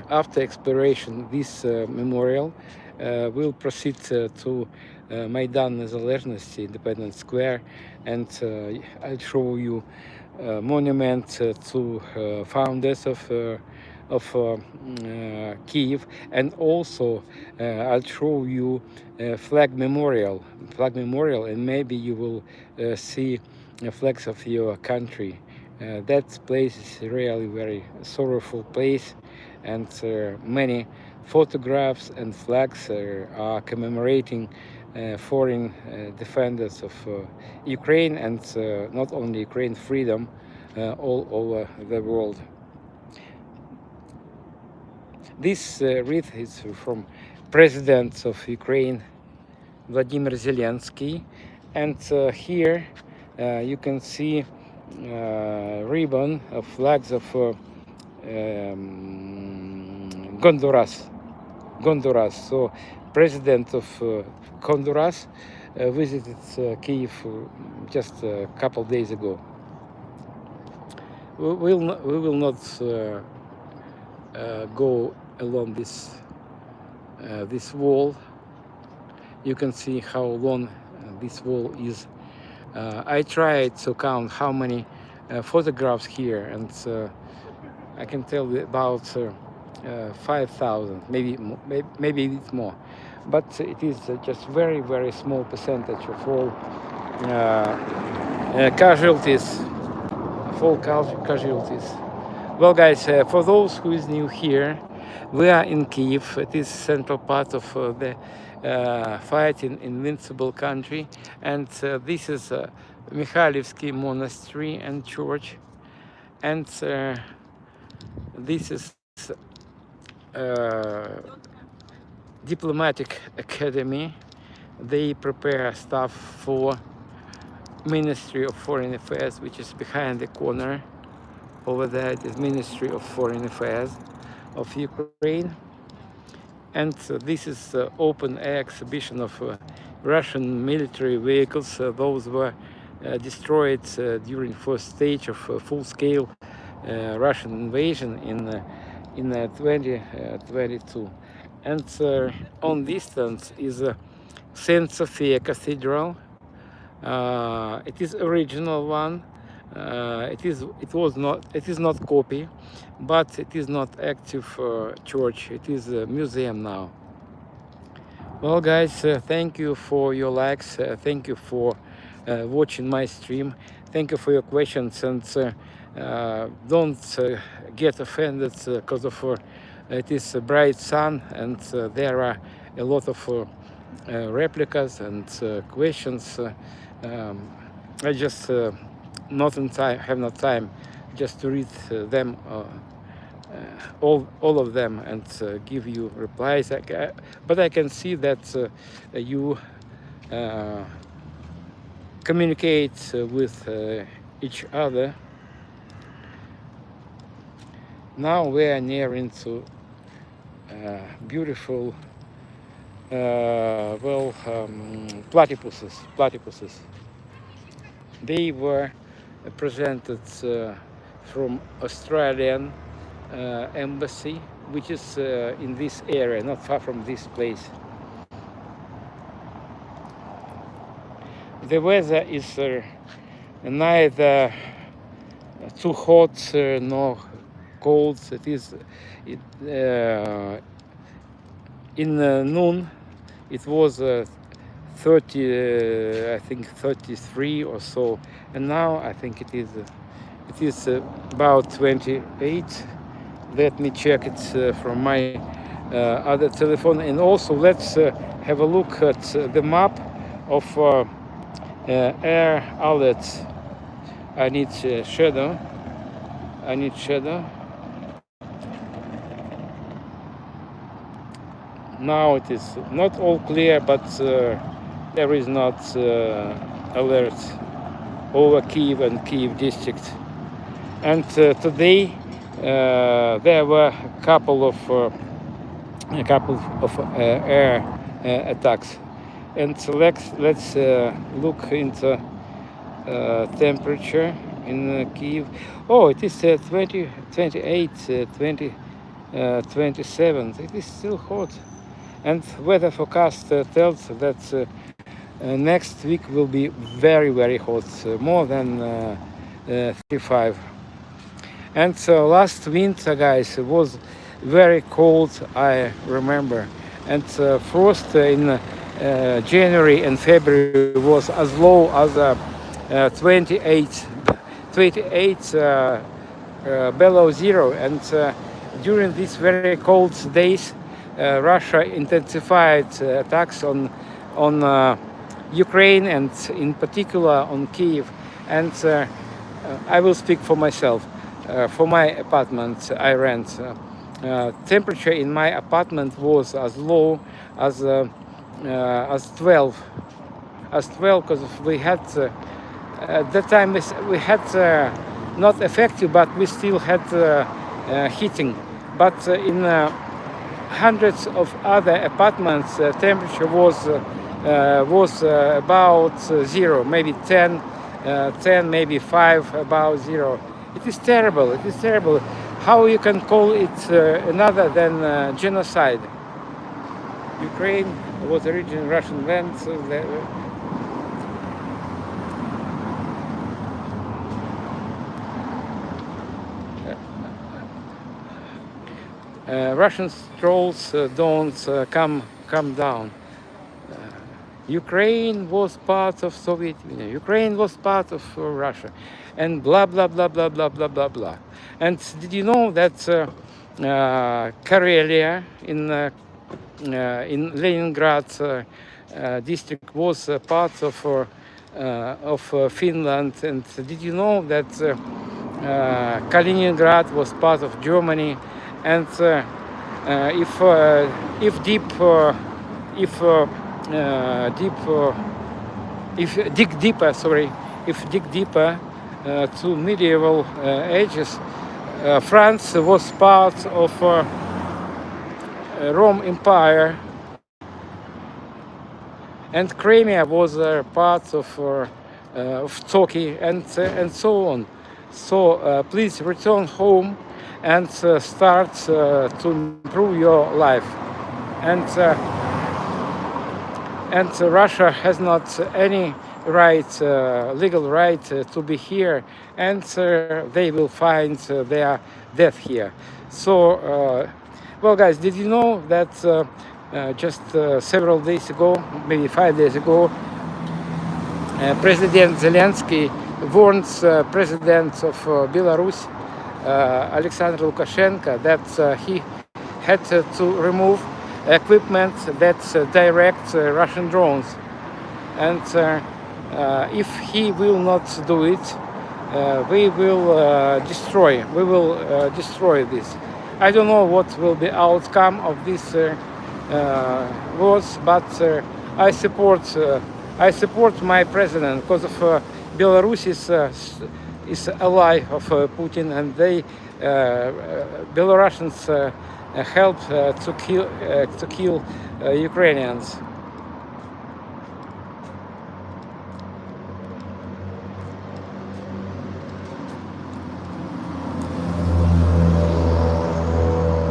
after expiration, this memorial will proceed to Майдан Незалежності, Independence Square, and I'll show you a monument to founders of Kyiv, and also I'll show you a flag memorial, and maybe you will see flags of your country. That place is really very sorrowful place, and many photographs and flags are commemorating foreign defenders of Ukraine, and not only Ukraine, freedom all over the world. This wreath is from President of Ukraine, Vladimir Zelensky, and here you can see ribbon of flags of Honduras. So President of Honduras visited Kyiv just a couple days ago. We will not go along this wall. You can see how long this wall is. I tried to count how many photographs here, and I can tell you about 5,000, maybe a bit more. But it is just very small percentage of all casualties. Well, guys, for those who is new here, we are in Kyiv. It is central part of the fight in invincible country, and this is Mikhailivsky monastery and church, and this is diplomatic academy. They prepare stuff for Ministry of Foreign Affairs, which is behind the corner over there. It is Ministry of Foreign Affairs of Ukraine. And this is open air exhibition of Russian military vehicles. Those were destroyed during first stage of full-scale Russian invasion in 2022. And on distance is Saint Sophia Cathedral. It is original one. It is not copy, but it is not active church. It is a museum now. Well, guys, thank you for your likes. Thank you for watching my stream. Thank you for your questions, and don't get offended because of it is a bright sun, and there are a lot of replicas and questions. I just have no time just to read them all of them and give you replies. But I can see that you communicate with each other. Now we are near into beautiful platypuses. They were presented from Australian embassy, which is in this area, not far from this place. The weather is neither too hot nor cold. It is in noon. It was 30, I think 33 or so, and now I think it is about 28. Let me check it from my other telephone. And also let's have a look at the map of air outlets. I need shadow. Now it is not all clear, but there is not alert over Kyiv and Kyiv district. And today there were a couple of air attacks. And so let's look into temperature in Kyiv. Oh, it is 20, 28, 20, 27. It is still hot. And weather forecast tells that next week will be very, very hot, more than 35. And so last winter, guys, it was very cold, I remember. And frost in January and February was as low as 28 below zero. And during these very cold days, Russia intensified attacks on Ukraine and in particular on Kyiv. And I will speak for myself. For my apartment I rent, temperature in my apartment was as low as 12, because we had at that time we had not effective, but we still had heating. But in hundreds of other apartments, temperature was about zero, maybe 10, maybe 5, about zero. It is terrible. It is terrible. How you can call it another than genocide? Ukraine was originally Russian land, so Russian trolls don't come down. Ukraine was part of Soviet Union. Ukraine was part of Russia, and blah blah blah blah blah blah blah blah. And did you know that Karelia in Leningrad district was part of Finland? And did you know that Kaliningrad was part of Germany? And if dig deeper to medieval ages, France was part of Rome Empire, and Crimea was part of Turkey, and so on. So please return home and start to improve your life. And Russia has not any right, legal right to be here, and they will find their death here. So, well, guys, did you know that just several days ago, maybe 5 days ago, President Zelensky warns President of Belarus, Alexander Lukashenko, that he had to remove equipment that direct Russian drones, and if he will not do it, we will destroy this. I don't know what will be outcome of this wars, but I support my president because of Belarus is ally of Putin, and they Belarusians help to kill Ukrainians.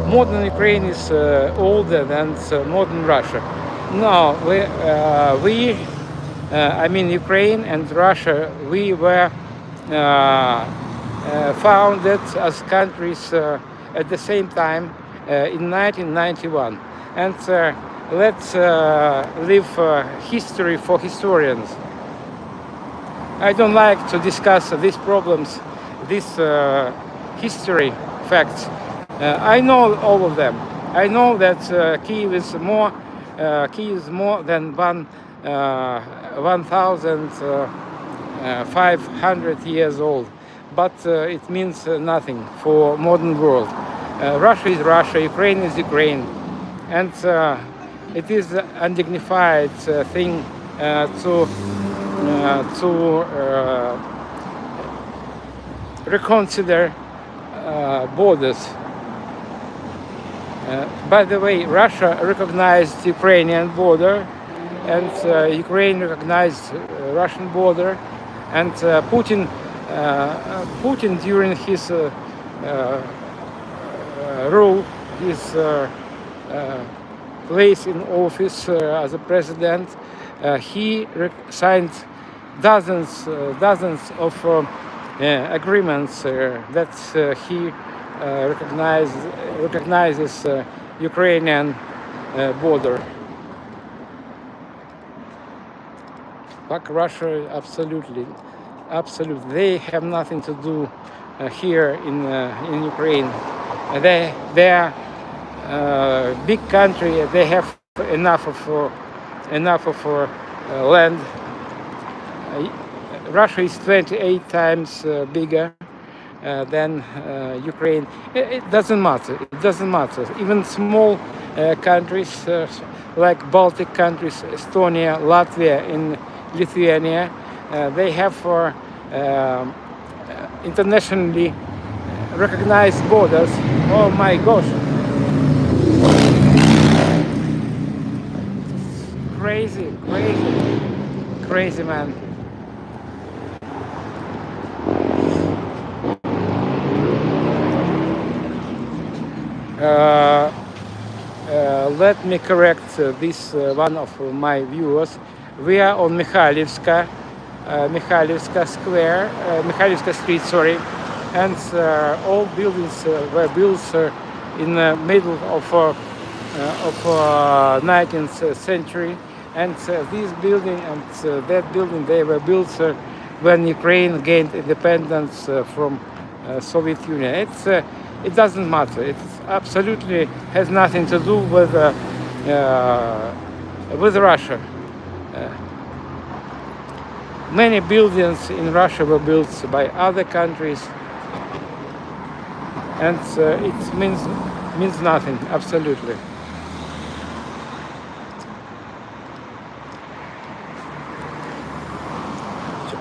Modern Ukraine is older than modern Russia. No, I mean Ukraine and Russia, we were founded as countries at the same time in 1991. And let's leave history for historians. I don't like to discuss these problems, these history facts. I know all of them. I know that Kyiv is more than 1,500 years old, but it means nothing for modern world. Russia is Russia, Ukraine is Ukraine, and it is undignified thing to reconsider borders. By the way, Russia recognized Ukrainian border, and Ukraine recognized Russian border, and Putin during his rule, his place in office as a president, he signed dozens of agreements that he recognizes Ukrainian border. But Russia, absolutely, they have nothing to do here in Ukraine. They are big country. They have enough of land. Russia is 28 times bigger than Ukraine. It doesn't matter. It doesn't matter. Even small countries like Baltic countries, Estonia, Latvia, and Lithuania, they have internationally recognized borders. Oh my gosh! Crazy man. Let me correct this one of my viewers. We are on Mikhailivska Square, Mikhailivska Street, sorry, and all buildings were built in the middle of 19th century, and this building and that building, they were built when Ukraine gained independence from Soviet Union. It doesn't matter. It absolutely has nothing to do with Russia. Many buildings in Russia were built by other countries, and it means nothing. Absolutely.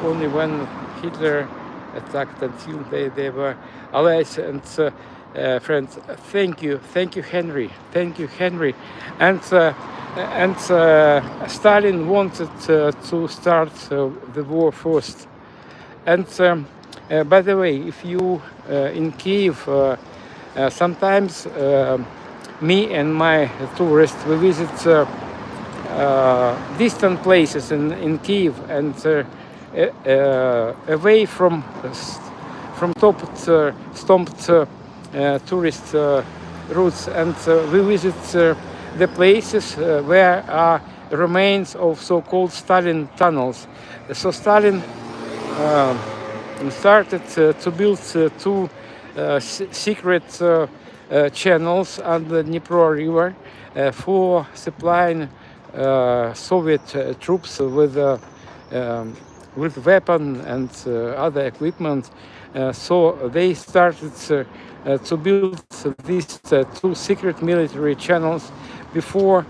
Only when Hitler attacked until they were allies and friends. Thank you, Henry. Thank you, Henry. And Stalin wanted to start the war first. And by the way, if you in Kyiv, sometimes me and my tourists, we visit distant places in Kyiv, and away from stomped tourist routes, and we visit the places where are remains of so-called Stalin tunnels. So Stalin started to build two secret channels under the Dnipro River for supplying Soviet troops with with weapon and other equipment. So they started to build these two secret military channels before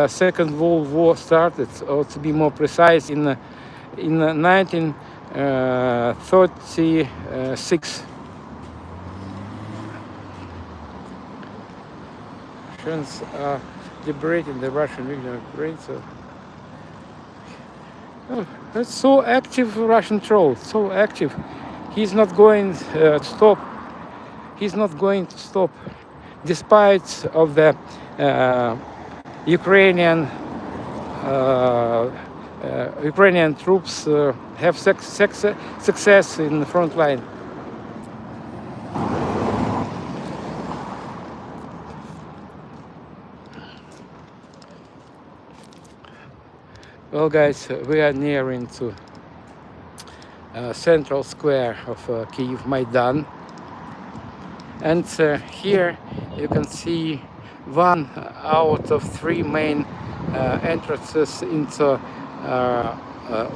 Second World War started, or to be more precise, in 1936. Russians are liberating the Russian region of Ukraine. So, oh, that's so active, Russian troll, so active. He's not going to stop. He's not going to stop, despite of the Ukrainian Ukrainian troops have success in the front line. Well, guys, we are nearing to central square of Kyiv, Maidan, and here you can see one out of three main entrances into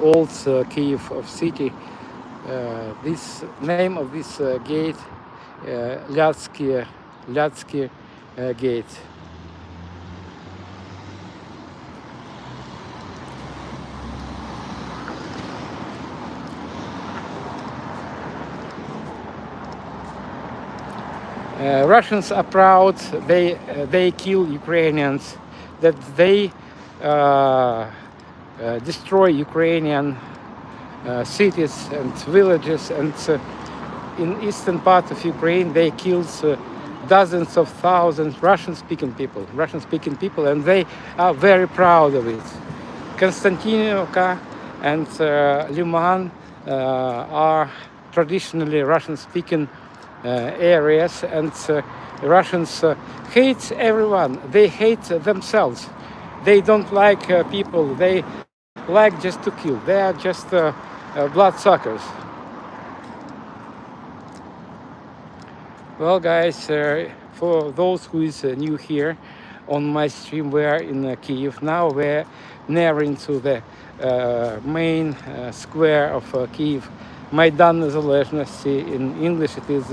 old Kyiv of city. This name of this gate, Lyatsky gate. Russians are proud. They kill Ukrainians, that they destroy Ukrainian cities and villages, and in eastern part of Ukraine they killed dozens of thousands Russian-speaking people, and they are very proud of it. Konstantinovka and Liman are traditionally Russian-speaking areas, and Russians hate everyone. They hate themselves. They don't like people. They like just to kill. They are just bloodsuckers. Well, guys, for those who is new here on my stream, we are in Kyiv now. We're nearing to the main square of Kyiv, Maidan Незалежності. In English it is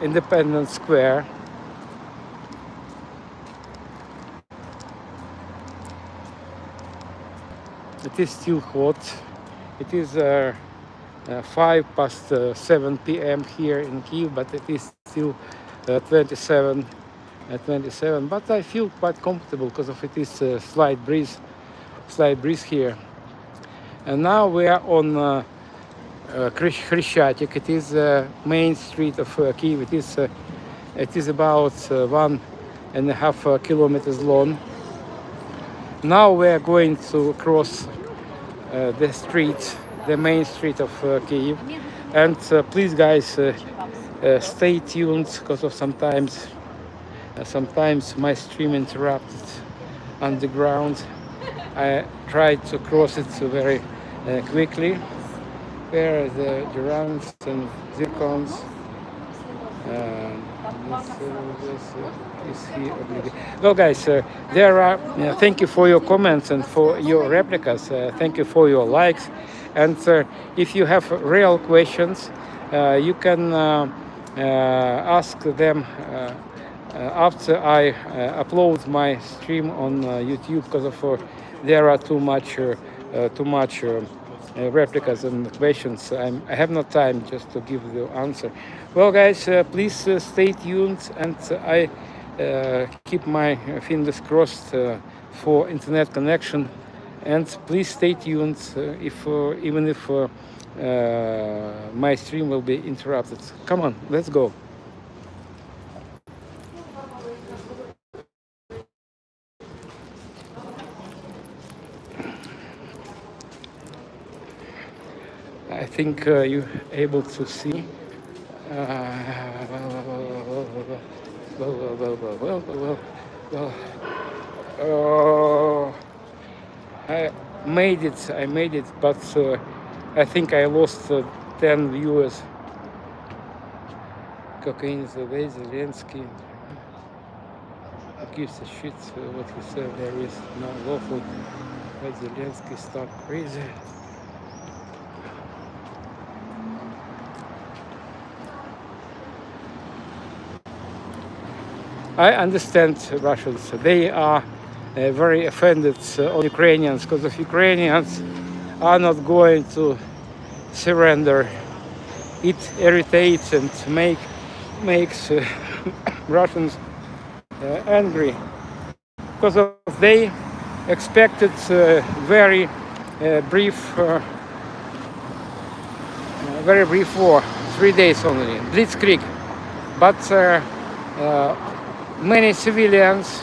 Independence Square. It is still hot. It is 7 p.m. here in Kyiv, but it is still 27. But I feel quite comfortable because of it is slight breeze here. And now we are on Khreshchatyk. It is the main street of Kyiv. It is about 1.5 kilometers long. Now we are going to cross the street, the main street of Kyiv. And please, guys, stay tuned, because of sometimes my stream interrupted underground. I tried to cross it very quickly. There are the Durans and Zircons. Well, guys, there are. Thank you for your comments and for your replicas. Thank you for your likes. And if you have real questions, you can ask them after I upload my stream on YouTube, because of there are too much replicas and questions. I have no time just to give the answer. Well, guys, please stay tuned, and I keep my fingers crossed for internet connection. And please stay tuned, even if my stream will be interrupted. Come on, let's go. I think you're able to see. I made it, but I think I lost 10 viewers. Cocaine is away, Zelensky. Who gives a shit what he said? There is no lawful. Let Zelensky start crazy. I understand Russians. They are very offended on Ukrainians because of Ukrainians are not going to surrender. It irritates and makes Russians angry because of they expected very brief war, 3 days only, blitzkrieg. But many civilians,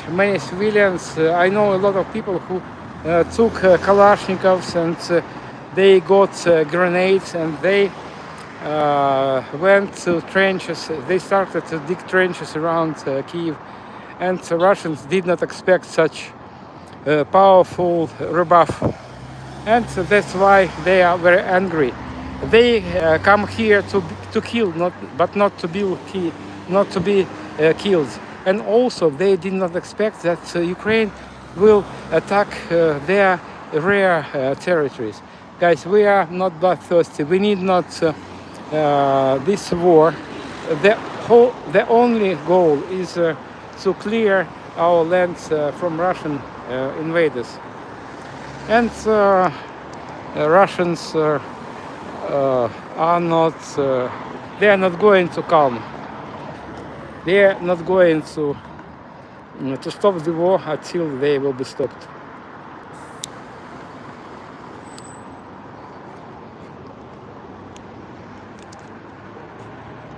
I know a lot of people who took Kalashnikovs and they got grenades and they went to trenches. They started to dig trenches around Kyiv, and the Russians did not expect such powerful rebuff, and that's why they are very angry. They come here to kill, not to be killed. And also, they did not expect that Ukraine will attack their rare territories. Guys, we are not bloodthirsty. We need not this war. The only goal is to clear our lands from Russian invaders. And Russians are not. They are not going to calm. They are not going to stop the war until they will be stopped.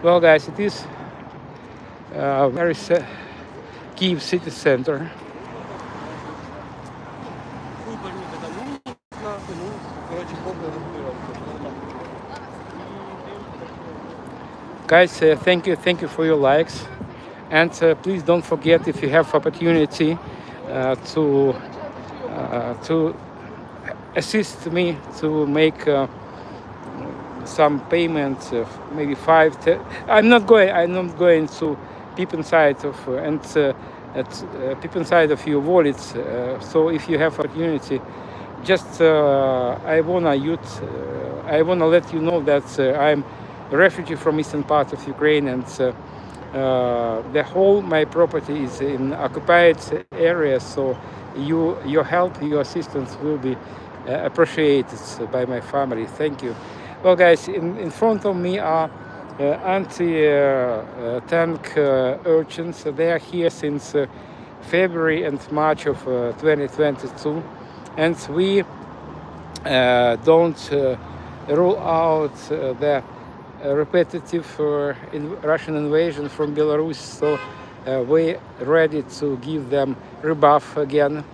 Well, guys, it is very Kyiv city center. Guys, thank you for your likes, and please don't forget, if you have opportunity to assist me to make some payments, maybe 5, 10. I'm not going to peep inside of peep inside of your wallets. So if you have opportunity, just I wanna let you know that I'm a refugee from eastern part of Ukraine, and the whole my property is in occupied areas. So your help, your assistance will be appreciated by my family. Thank you. Well, guys, in front of me are anti-tank urchins. They are here since February and March of 2022, and we don't rule out the repetitive Russian invasion from Belarus. So we're ready to give them rebuff again.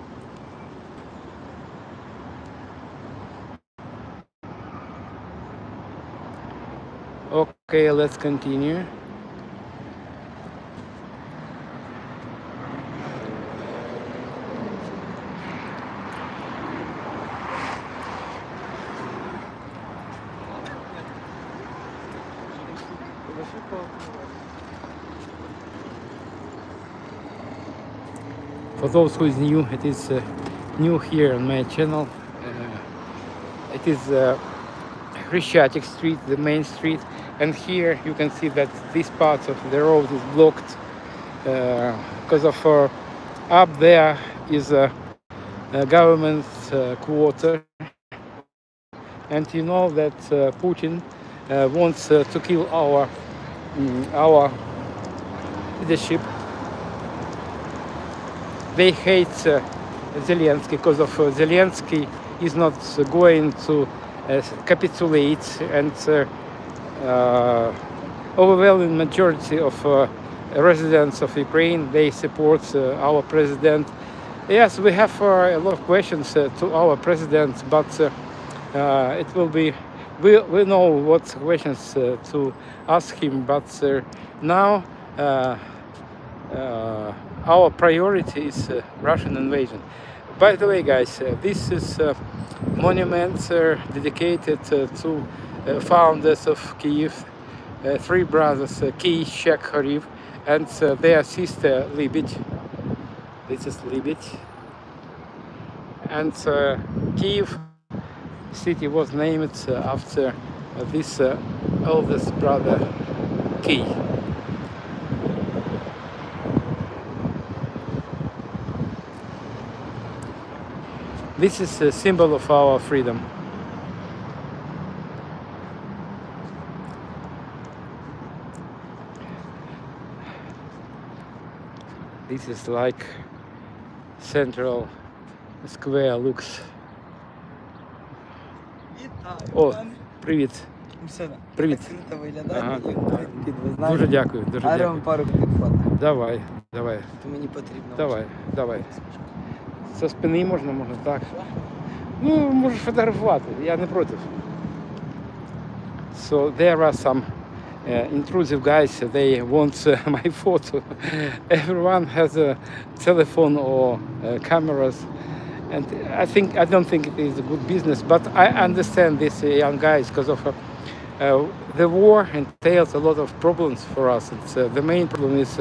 Okay, let's continue. For those who is new, it is new here on my channel. It is Hryshchatyk Street, the main street, and here you can see that this part of the road is blocked because of up there is a government quarter, and you know that Putin wants to kill our leadership. They hate Zelensky because of Zelensky is not going to capitulate, and overwhelming majority of residents of Ukraine, they support our president. Yes, we have a lot of questions to our president, but it will be, we know what questions to ask him, but now our priority is Russian invasion. By the way, guys, this is monument dedicated to founders of Kyiv, 3 brothers, Kyiv, and their sister Libid. This is Libid. And Kyiv city was named after this eldest brother, Kyiv. This is a symbol of our freedom. This is like central square looks. О, привіт. Привіт. Круто виглядає, Ага. підвозна. Дуже дякую, дуже А дякую. пару фото. Давай, давай, То мені потрібно. давай, давай. Со спини можна так. Ну, можеш фотографувати, я не проти. So there are some intrusive guys, they want my photo. Everyone has a telephone or cameras, and I don't think it is a good business, but I understand these young guys because of the war entails a lot of problems for us. It's, the main problem is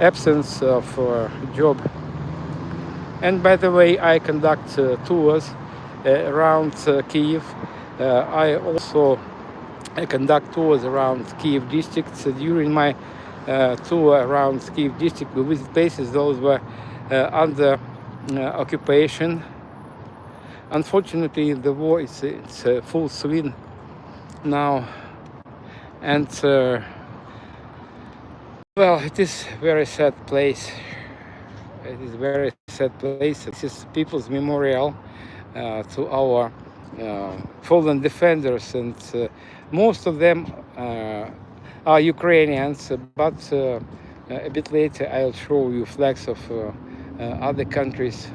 absence of job. And by the way, I conduct tours around Kyiv. I also conduct tours around Kyiv district. So during my tour around Kyiv district, we visit places those were under occupation. Unfortunately, the war is it's full swing now, and well, it is very sad place. It is very sad place. This is people's memorial to our fallen defenders, and most of them are Ukrainians, but a bit later I'll show you flags of other countries.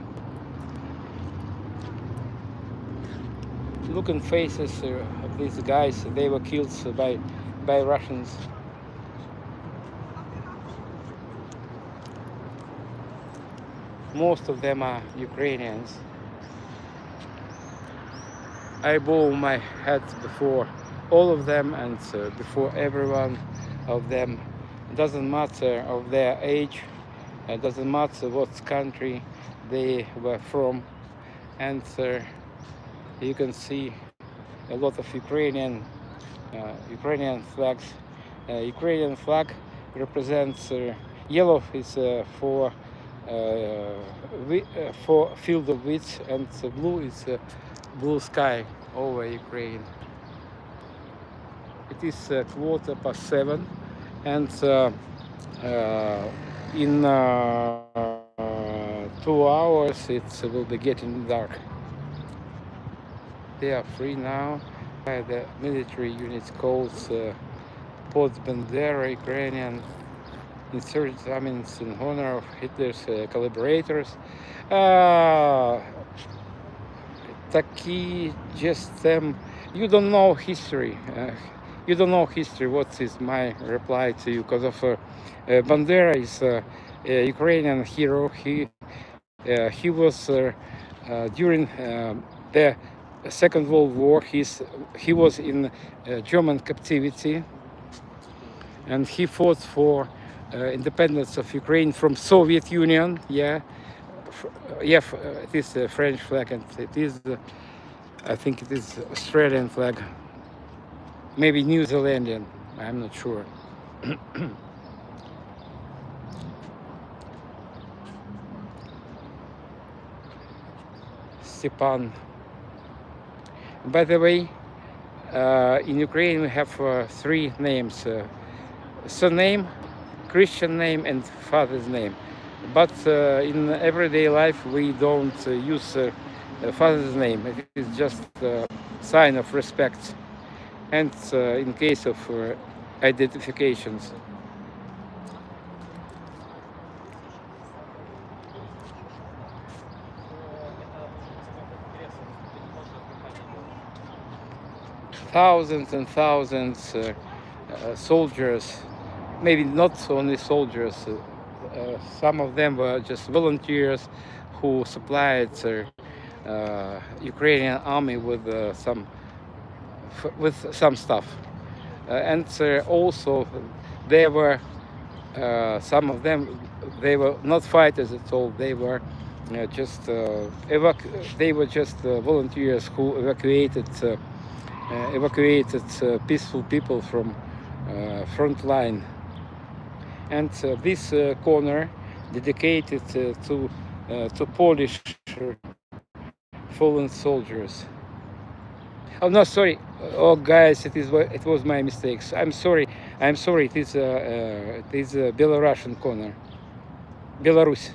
Looking faces of these guys, they were killed by Russians. Most of them are Ukrainians. I bow my head before all of them and before every one of them. It doesn't matter of their age, it doesn't matter what country they were from, and you can see a lot of Ukrainian flags. Ukrainian flag represents yellow is for field of wheat, and blue is blue sky over Ukraine. It is 7:15, and in 2 hours it will be getting dark. They are free now. The military units called Pod Bandera Ukrainian insurgent armies in honor of Hitler's collaborators. Такі just you don't know history. You don't know history. What is my reply to you? Because of Bandera is a Ukrainian hero. He was during the Second World War. He was in German captivity, and he fought for independence of Ukraine from Soviet Union. It is a French flag, and it is, I think it is Australian flag, maybe New Zealandian, I'm not sure. Stepan. By the way, in Ukraine we have 3 names: surname, Christian name, and father's name. But in everyday life we don't use father's name. It is just a sign of respect, and in case of identifications. Thousands and thousands soldiers, maybe not only soldiers, some of them were just volunteers who supplied Ukrainian army with some stuff, and also there were some of them, they were not fighters at all. They were just volunteers who evacuated peaceful people from front line. And this corner dedicated to Polish fallen soldiers. Oh no, sorry. Oh guys, it was my mistakes. I'm sorry. I'm sorry. It is Belarusian corner. Belarus.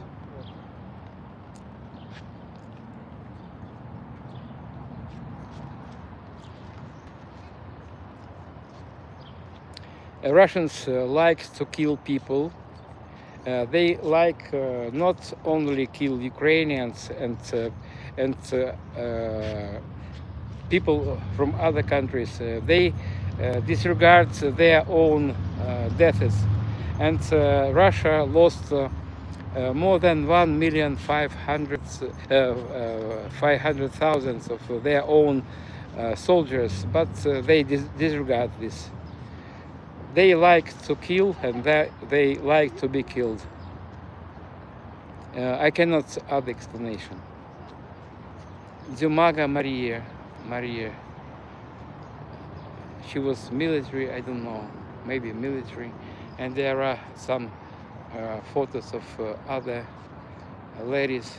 Russians like to kill people. They like not only kill Ukrainians and people from other countries. They disregard their own deaths, and Russia lost more than 1,500,000 of their own soldiers, but they disregard this. They like to kill, and they like to be killed. I cannot add explanation. Дзюмага Maria, she was military, I don't know, maybe military, and there are some photos of other ladies.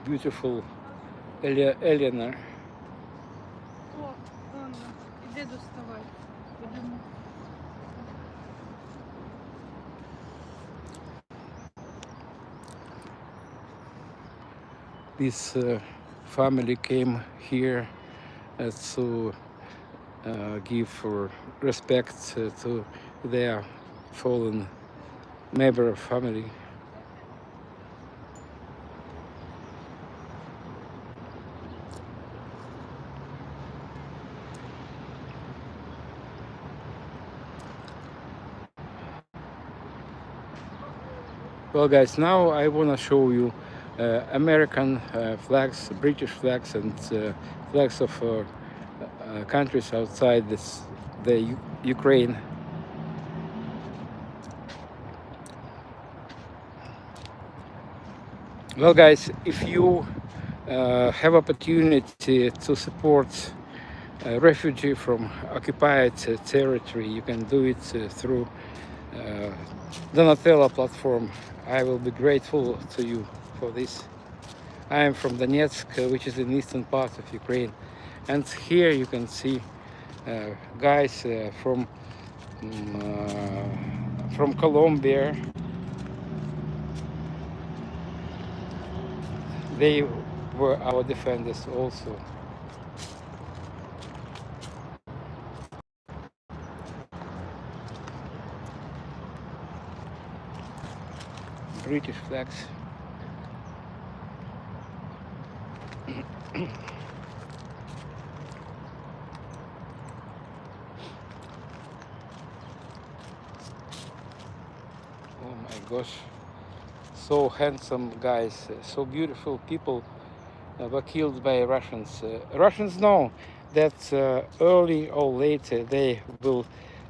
Beautiful Eleanor. О, Анна, іди доставай. Будемо. This family came here to give respect to their fallen member of family. Well guys, now I want to show you American flags, British flags, and flags of countries outside the Ukraine. Well guys, if you have opportunity to support a refugee from occupied territory, you can do it through Donatello platform. I will be grateful to you for this. I am from Donetsk, which is in eastern part of Ukraine, and here you can see guys from Colombia. They were our defenders also. British flags. Oh my gosh, so handsome guys, so beautiful people were killed by Russians. Russians know that early or later they will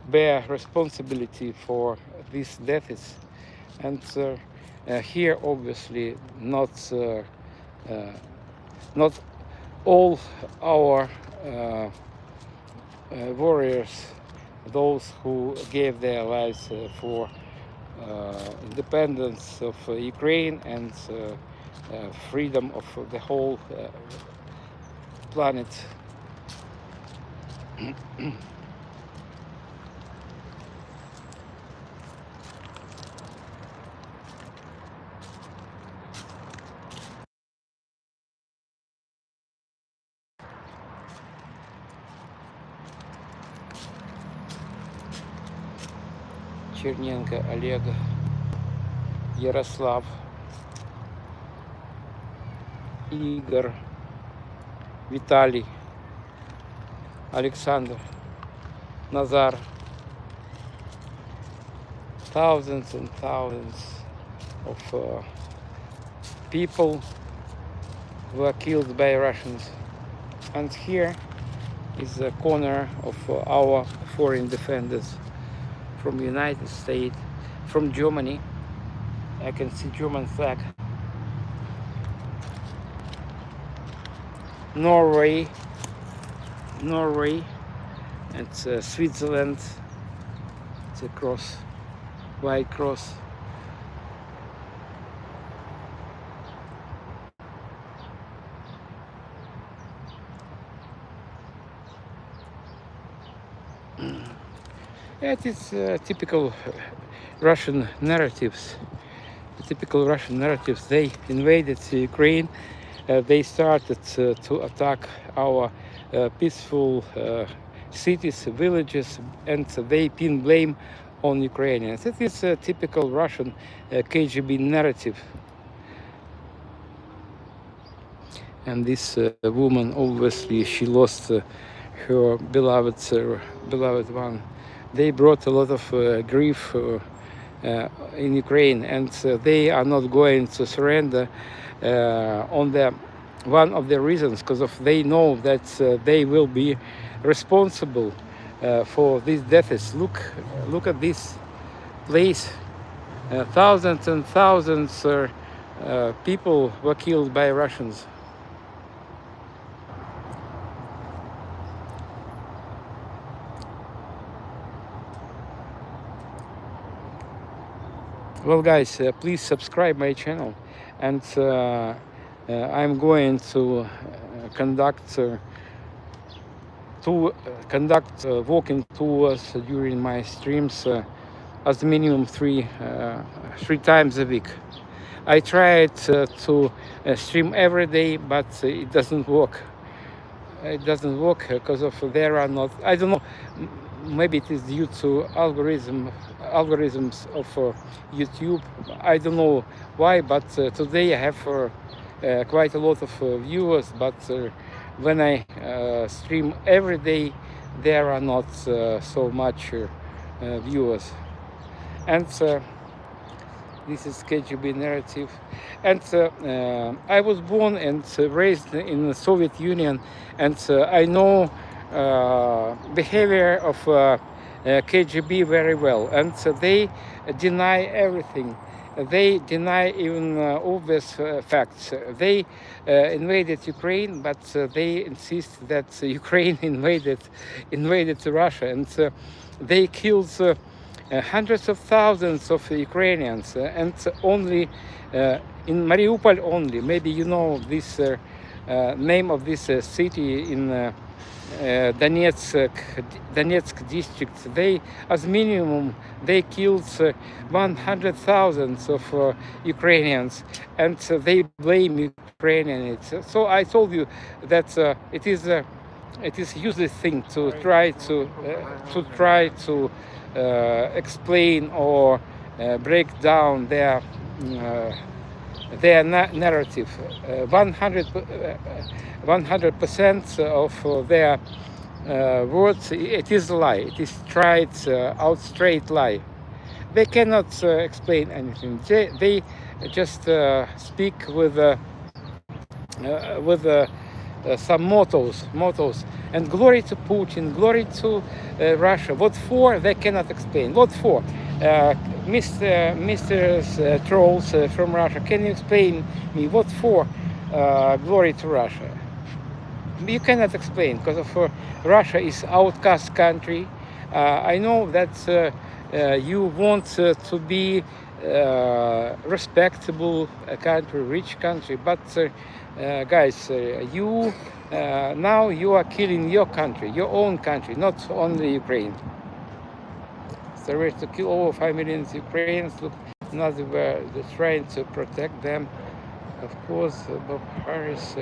bear responsibility for these deaths, and here obviously not all our warriors, those who gave their lives for independence of Ukraine and freedom of the whole planet. Черненко Олег, Ярослав, Игорь, Виталий. Alexander, Nazar. Thousands and thousands of people were killed by Russians. And here is a corner of our foreign defenders from United States, from Germany. I can see German flag. Norway, and Switzerland. It's a cross, white cross. It is typical Russian narratives. Typical Russian narratives. They invaded Ukraine. They started to attack our peaceful cities, villages, and they pin blame on Ukrainians. It is a typical Russian KGB narrative. And this woman, obviously, she lost her beloved one. They brought a lot of grief in Ukraine, and they are not going to surrender. On the one of the reasons, because of they know that they will be responsible for these deaths. Look at this place. Thousands and thousands people were killed by Russians. Well, guys, please subscribe my channel, and I'm going to conduct walking tours during my streams as minimum three times a week. I tried to stream every day, but it doesn't work. It doesn't work because of there are not. I don't know. Maybe it is due to algorithms of YouTube. I don't know why, but today I have quite a lot of viewers. But when I stream every day, there are not so much viewers. And this is KGB narrative. And I was born and raised in the Soviet Union, and I know behavior of KGB very well, and they deny everything. They deny even obvious facts. They invaded Ukraine, but they insist that Ukraine invaded Russia, and they killed hundreds of thousands of Ukrainians, and only in Mariupol only. Maybe you know this name of this city in Donetsk district. They, as minimum, they killed 100,000 of Ukrainians, and they blame Ukrainians. So I told you that it is useless thing to try to explain or break down their narrative. 100% of their words, it is a lie. It is straight lie. They cannot explain anything. They just speak with some mottos. And glory to Putin, glory to Russia. What for? They cannot explain. What for? Mr. Trolls from Russia, can you explain me what for glory to Russia? You cannot explain, because of Russia is outcast country. I know that you want to be respectable country, rich country, but guys, you now you are killing your country, your own country, not only Ukraine. The rate to kill over 5 million Ukrainians. Look, another were trying to protect them. Of course, Bob Harris,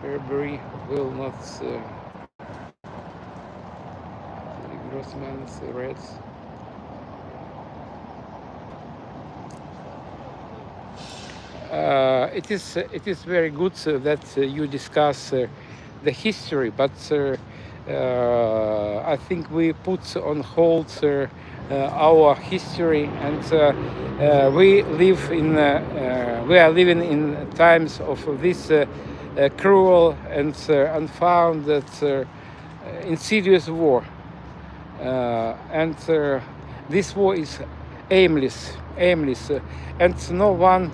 February will not. Grossman's Reds. It is very good that you discuss the history, but I think we put on hold our history, and we we are living in times of this cruel and unfounded, insidious war. And this war is aimless, and no one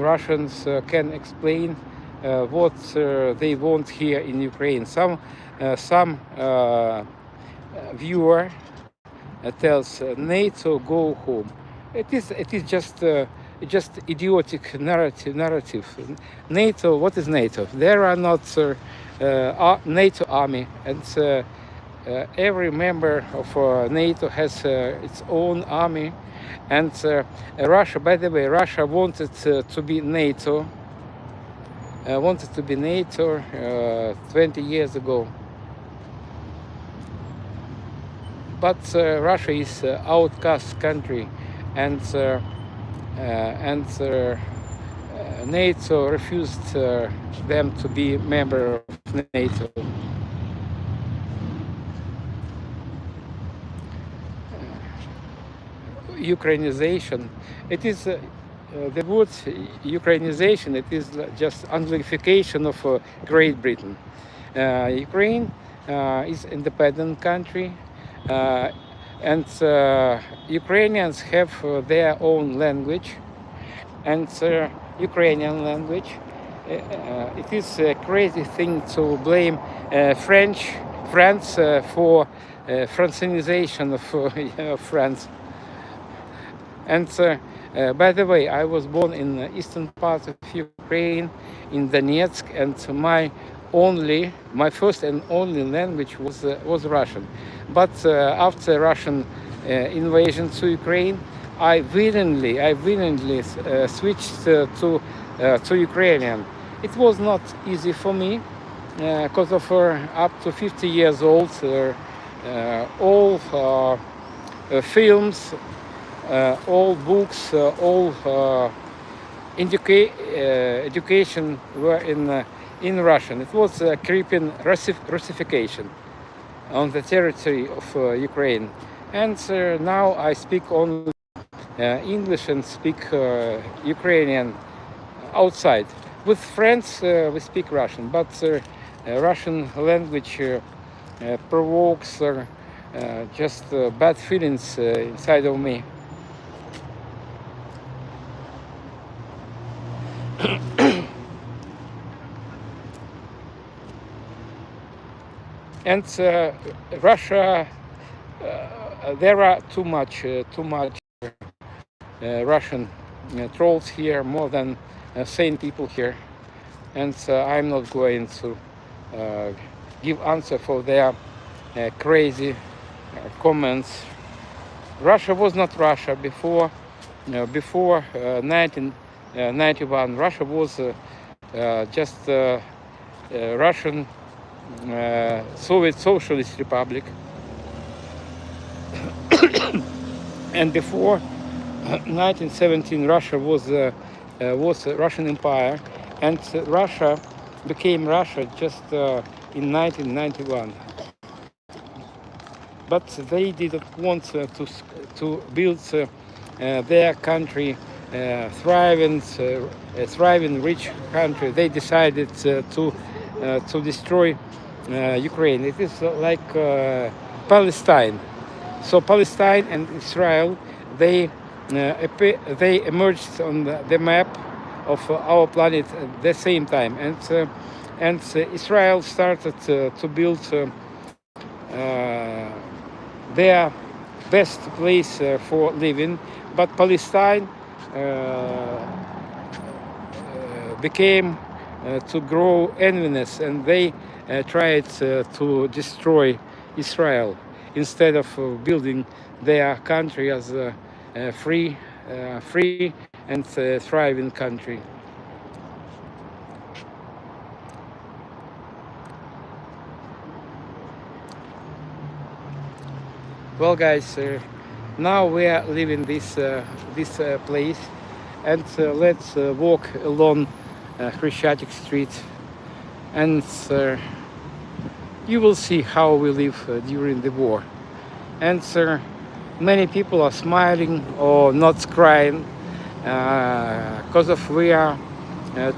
Russians can explain what they want here in Ukraine. Some viewer tells NATO go home. It is just idiotic narrative. NATO, what is NATO? There are not NATO army, and every member of NATO has its own army. And Russia, by the way, Russia wanted to be NATO. 20 years ago. But Russia is an outcast country, and NATO refused them to be member of NATO. Ukrainization. It is the word Ukrainization. It is just Anglification of Great Britain. Ukraine is independent country, and Ukrainians have their own language, and Ukrainian language. It is a crazy thing to blame France for Francenization of France. And by the way, I was born in the eastern part of Ukraine, in Donetsk, and my first and only language was Russian. But after Russian invasion to Ukraine, I willingly switched to Ukrainian. It was not easy for me because of up to 50 years old, all films, all books, all education were in Russian. It was a creeping Russification on the territory of Ukraine. And now I speak only English and speak Ukrainian outside. With friends we speak Russian, but Russian language provokes just bad feelings inside of me. And Russia, there are too much Russian trolls here, more than sane people here, and I'm not going to give answer for their crazy comments. Russia was not Russia before 1991. Russia was just Russian Soviet Socialist Republic, and before 1917 Russia was a Russian Empire, and Russia became Russia just in 1991. But they didn't want to build their country thriving rich country. They decided to destroy Ukraine. It is like Palestine. So Palestine and Israel, they emerged on the map of our planet at the same time, and Israel started to build their best place for living, but Palestine became to grow enviness, and they tried to destroy Israel instead of building their country as a free and thriving country. Well, guys, now we are leaving this place, and let's walk along Christiatic Street, and you will see how we live during the war. And many people are smiling or not crying because of we are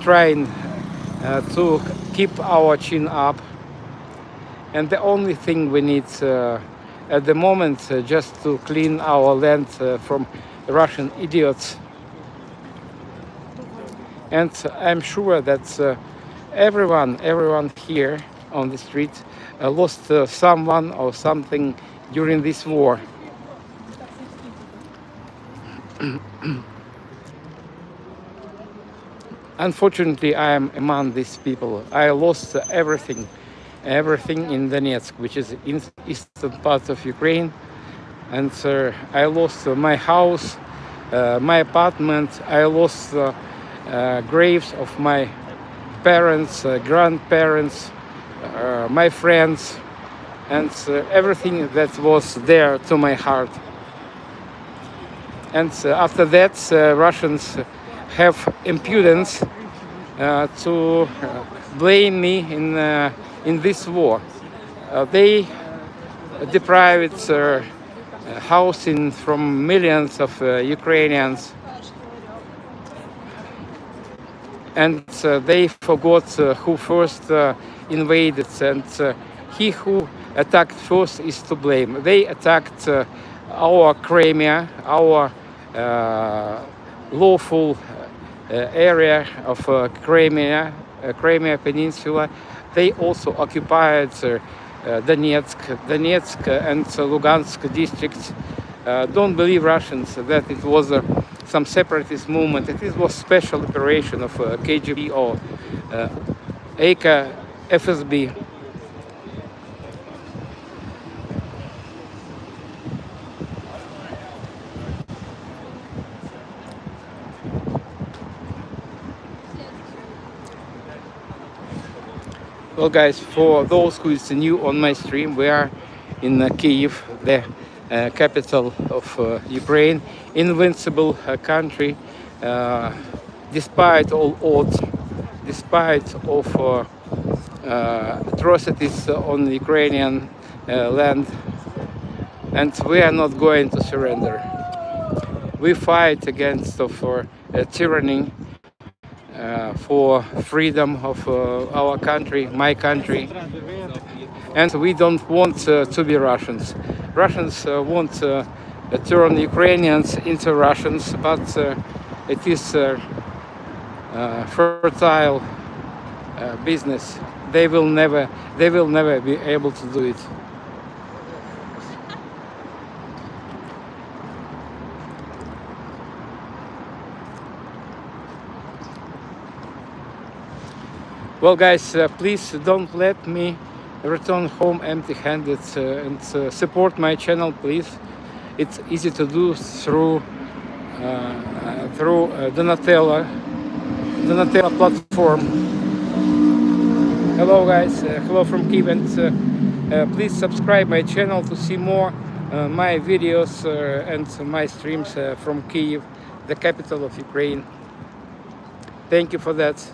trying to keep our chin up. And the only thing we need at the moment just to clean our land from Russian idiots. And I'm sure that everyone here on the street lost someone or something during this war. Unfortunately, I am among these people. I lost everything in Donetsk, which is in eastern part of Ukraine. And I lost my house, my apartment. I lost graves of my parents, grandparents, my friends, and everything that was there to my heart. And after that, Russians have impudence to blame me in this war. They deprived housing from millions of Ukrainians, and they forgot who first invaded, and he who attacked first is to blame. They attacked our Crimea, our lawful area of Crimea Peninsula. They also occupied Donetsk and Lugansk districts. Don't believe Russians that it was some separatist movement. It was special operation of KGB or AK FSB. Well, guys, for those who is new on my stream, we are in Kyiv, the capital of Ukraine, invincible country, despite all odds, despite of atrocities on Ukrainian land, and we are not going to surrender. We fight against tyranny, for freedom of our country, my country, and we don't want to be Russians. Russians want to turn Ukrainians into Russians, but it is fertile business. They will never be able to do it. Well, guys, please don't let me return home empty-handed, and support my channel, please. It's easy to do through Donatella platform. Hello, guys. Hello from Kyiv, and please subscribe my channel to see more my videos and my streams from Kyiv, the capital of Ukraine. Thank you for that.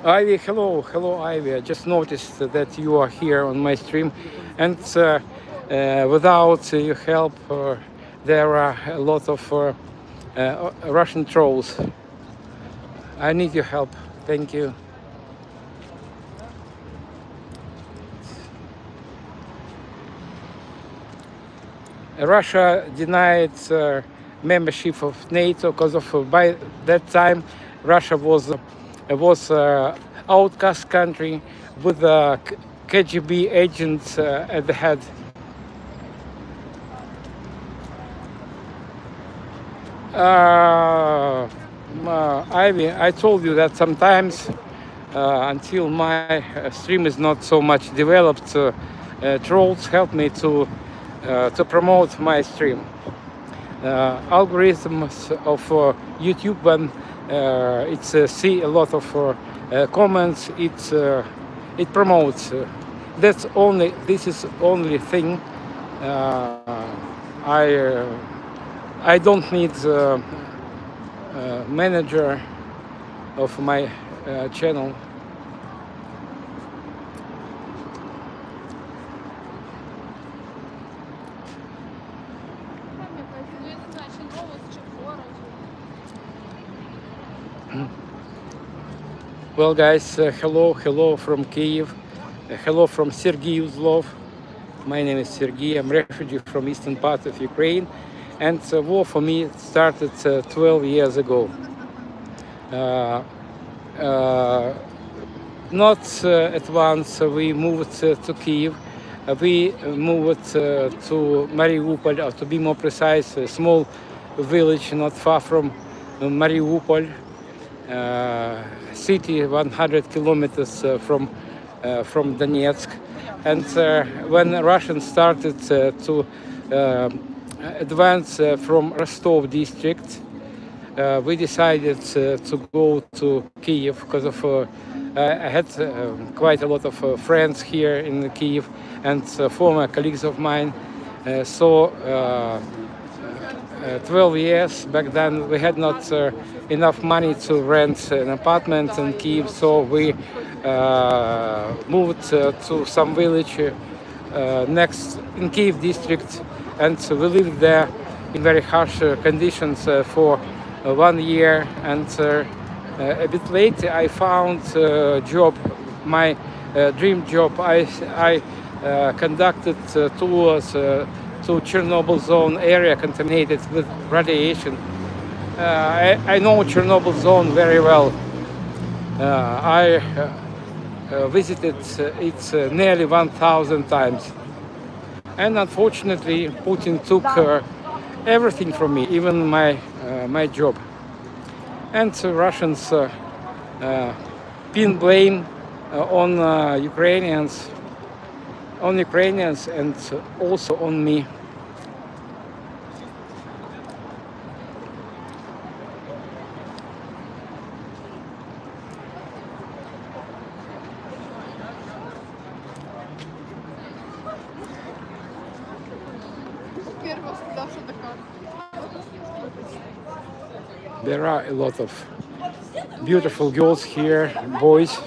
Ivy, hello Ivy. I just noticed that you are here on my stream, and without your help there are a lot of Russian trolls. I need your help. Thank you. Russia denied membership of NATO because of by that time Russia was outcast country with KGB agents at the head. Ivy, I told you that sometimes until my stream is not so much developed, trolls help me to promote my stream. Algorithms of YouTube, when It's see a lot of comments. It promotes. This is only thing. Uh, I I don't need manager of my channel. Там якась, ну я не знаю, чи голос, чи хора. Well, guys, hello from Kyiv, hello from Sergiyuzlov. My name is Sergey. I'm refugee from eastern part of Ukraine, and war for me started 12 years ago. Not at once we moved to Kyiv. We moved to Mariupol, or to be more precise, a small village not far from Mariupol, city 100 kilometers from Donetsk. And when Russians started to advance from Rostov district, we decided to go to Kyiv because of I had quite a lot of friends here in Kyiv and former colleagues of mine. 12 years back then we had not enough money to rent an apartment in Kyiv, so we moved to some village next in Kyiv district, and we lived there in very harsh conditions for 1 year. And a bit later I found a job, my dream job. I conducted tours to Chernobyl zone area contaminated with radiation. I know Chernobyl zone very well. I visited it nearly 1,000 times. And unfortunately, Putin took everything from me, even my job. And Russians pin blame on Ukrainians and also on me. Первого сказав, що така. There are a lot of beautiful girls here, boys.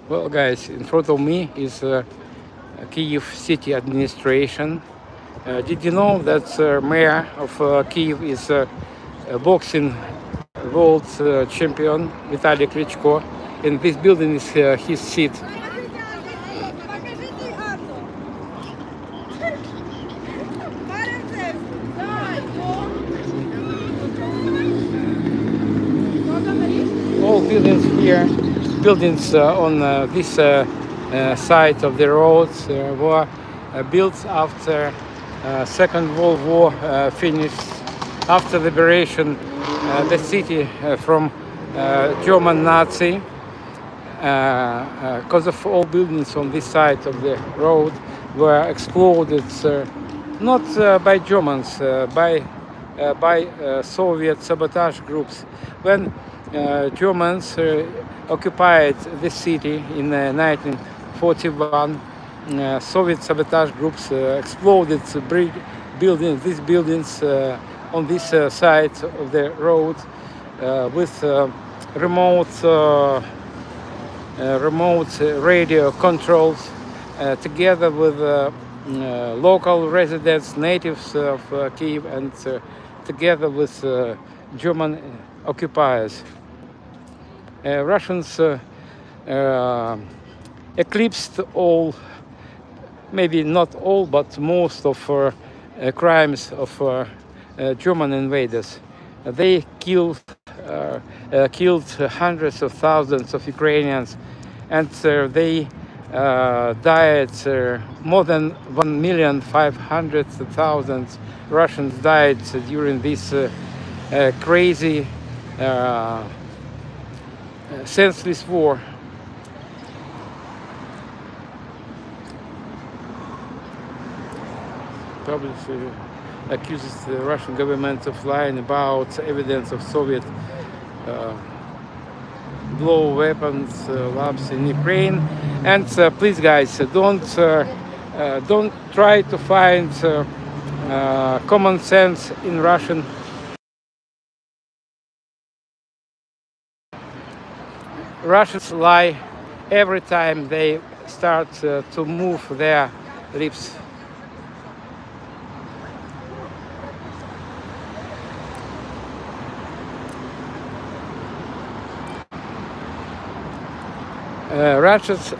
Well, guys, in front of me is Kyiv city administration. Did you know that mayor of Kyiv is a boxing world champion, Vitaly Klitschko, and this building is his seat. All buildings here, buildings on this side of the roads were built after Second World War finished. After liberation, the city from German Nazi, because of all buildings on this side of the road were exploded, not by Germans, by Soviet sabotage groups. When Germans occupied the city in 1941, Soviet sabotage groups exploded these buildings on this side of the road with remote radio controls, together with local residents, natives of Kyiv, and together with German occupiers. Russians eclipsed all, maybe not all, but most of crimes of German invaders. They killed hundreds of thousands of Ukrainians, and they died, more than 1,500,000 Russians died during this crazy, senseless war. Publicly accuses the Russian government of lying about evidence of Soviet blow weapons labs in Ukraine. And please, guys, don't try to find common sense in Russian. Russians lie every time they start to move their lips.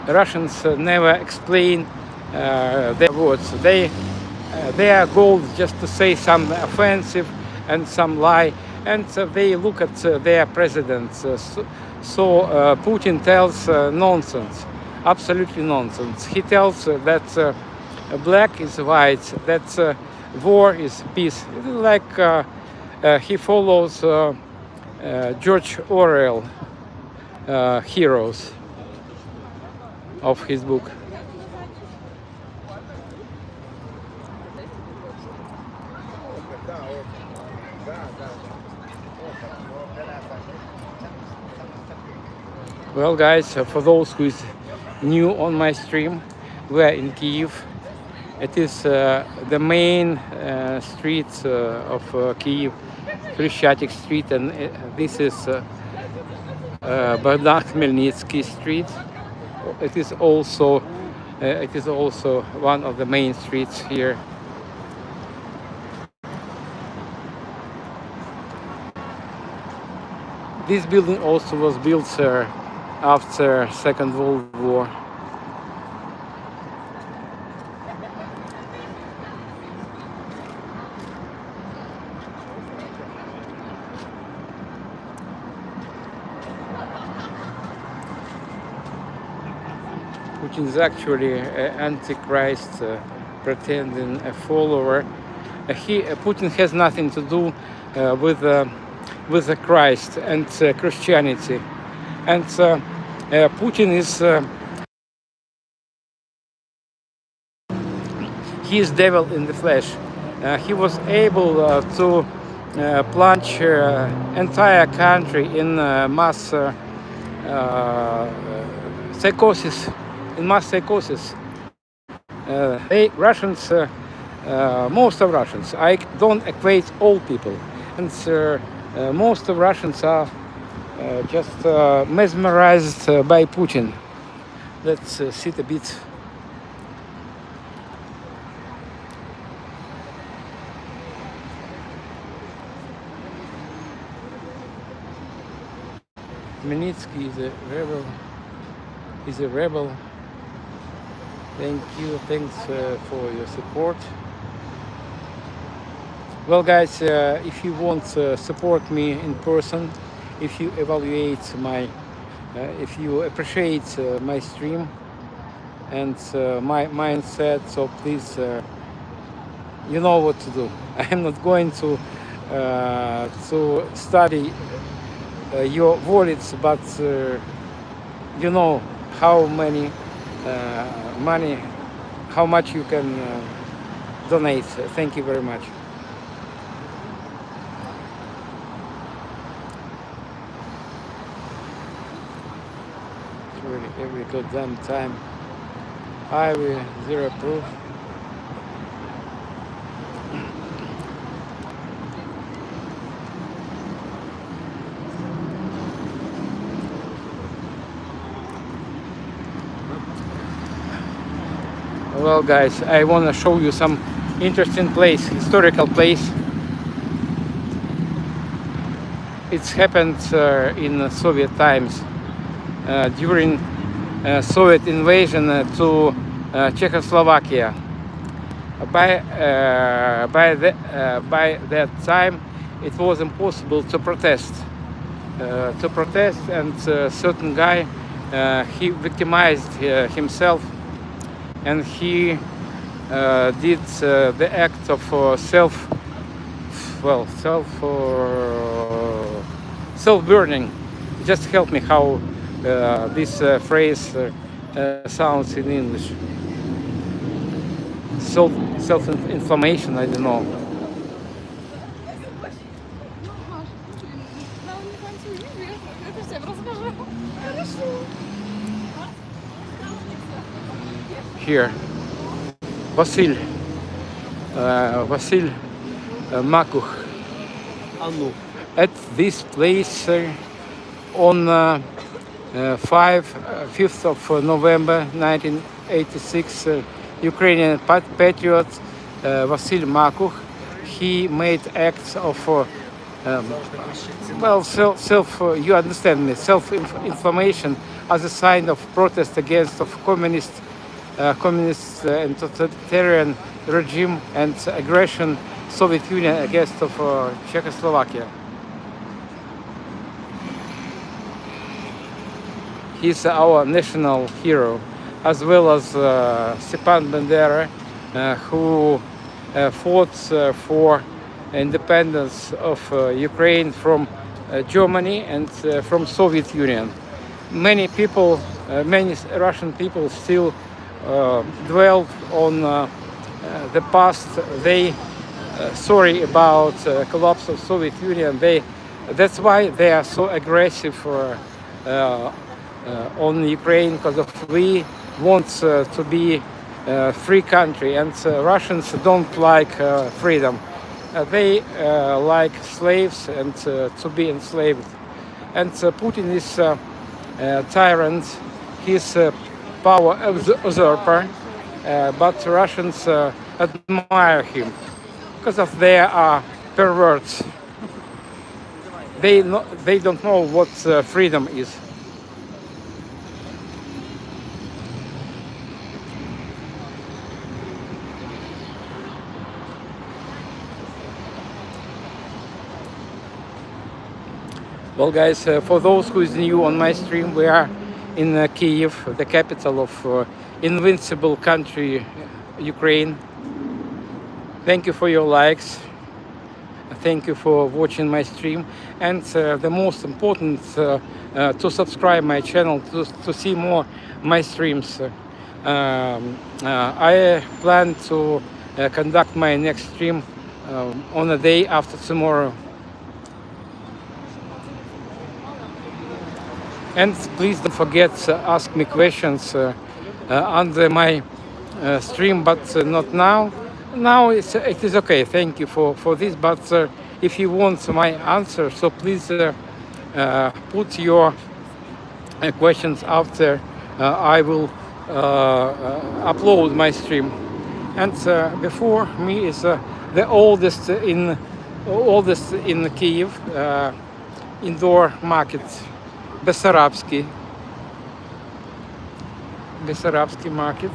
Russians never explain their words. Their goal is just to say some offensive and some lie, and they look at their president. So Putin tells nonsense, absolutely nonsense. He tells that black is white, that war is peace. It is like he follows George Orwell heroes of his book. Well, guys, for those who is new on my stream, we are in Kyiv. It is the main street of Kyiv, Krishchatik Street, and this is Bogdan Khmelnytsky Street. It is also one of the main streets here. This building also was built after Second World War. Putin is actually an antichrist, pretending a follower. Putin has nothing to do with the Christ and Christianity, and Putin he is devil in the flesh. He was able to plunge entire country in mass psychosis. Russians, most of Russians, I don't equate all people, and most of Russians are just mesmerized by Putin. Let's sit a bit. Khmelnytsky is a rebel. He's a rebel. Thank you. Thanks for your support. Well, guys, if you want to support me in person, if you evaluate if you appreciate my stream and my mindset, so please, you know what to do. I am not going to study your wallets, but you know how many money, how much you can donate. Thank you very much. It's really every goddamn time. Highway zero proof. Well, guys, I want to show you some interesting place, historical place. It's happened in Soviet times, during Soviet invasion to Czechoslovakia. By that time, it was impossible to protest. And certain guy he victimized himself, and he did the act of self-burning. Just help me how this phrase sounds in English. Self-inflammation, I don't know. Нам не танцуй, это всем расскажу. Хорошо. Here, Vasil Makuch. А ну. At this place on 5th of November 1986, Ukrainian patriot Vasil Makuch, he made acts of you understand me, self-inflammation as a sign of protest against of communist and totalitarian regime and aggression Soviet Union against of Czechoslovakia. He's our national hero, as well as Stepan Bandera, who fought for independence of Ukraine from Germany and from Soviet Union. Many people, many Russian people still dwell on the past. They sorry about collapse of Soviet Union. That's why they are so aggressive on Ukraine, because we want to be a free country, and Russians don't like freedom. They like slaves and to be enslaved. And Putin is a tyrant. He's a power usurper, but Russians admire him because of they are perverts. They don't know what freedom is. Well, guys, for those who is new on my stream, we are in Kyiv, the capital of invincible country, Ukraine. Thank you for your likes. Thank you for watching my stream. And the most important, to subscribe my channel to see more my streams. I plan to conduct my next stream on the day after tomorrow. And please don't forget to ask me questions under my stream, but not now. Now it is okay. Thank you for this. But if you want my answer, so please put your questions after I will upload my stream. And before me is the oldest in Kyiv indoor market. Bessarabsky market,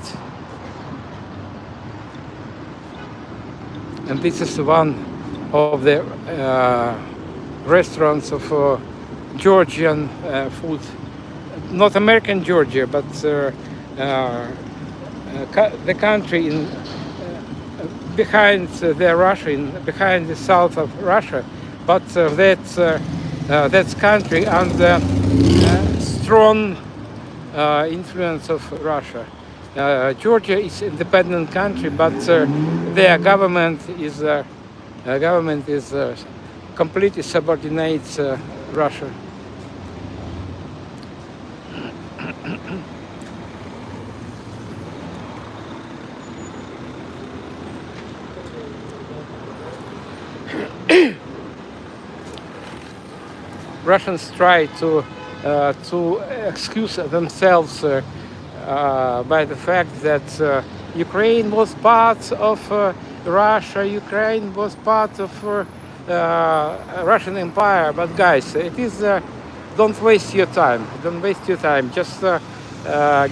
and this is one of the restaurants of Georgian food, not American Georgia, but the country in behind the Russia, behind the south of Russia, but that's country under strong influence of Russia. Georgia is independent country, but their government is completely subordinates Russia. Russians try to excuse themselves by the fact that Ukraine was part of Russia. Ukraine was part of Russian Empire. But guys, it is don't waste your time. Don't waste your time. Just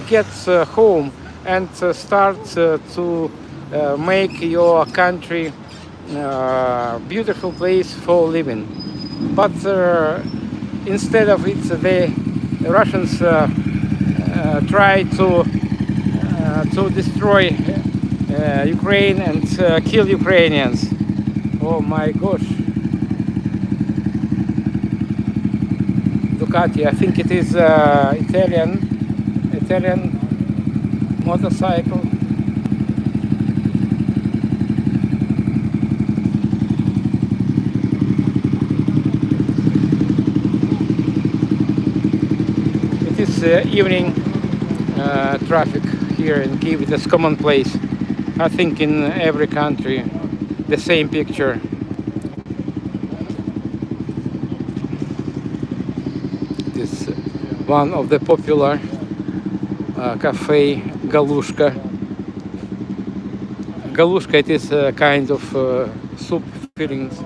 get home and start to make your country beautiful place for living. But instead of it, the Russians try to destroy Ukraine and kill Ukrainians. Oh my gosh. Ducati, I think it is Italian motorcycle. It is evening traffic here in Kyiv. It is commonplace. I think in every country the same picture. It is one of the popular cafe Galushka. Galushka, it is a kind of soup fillings.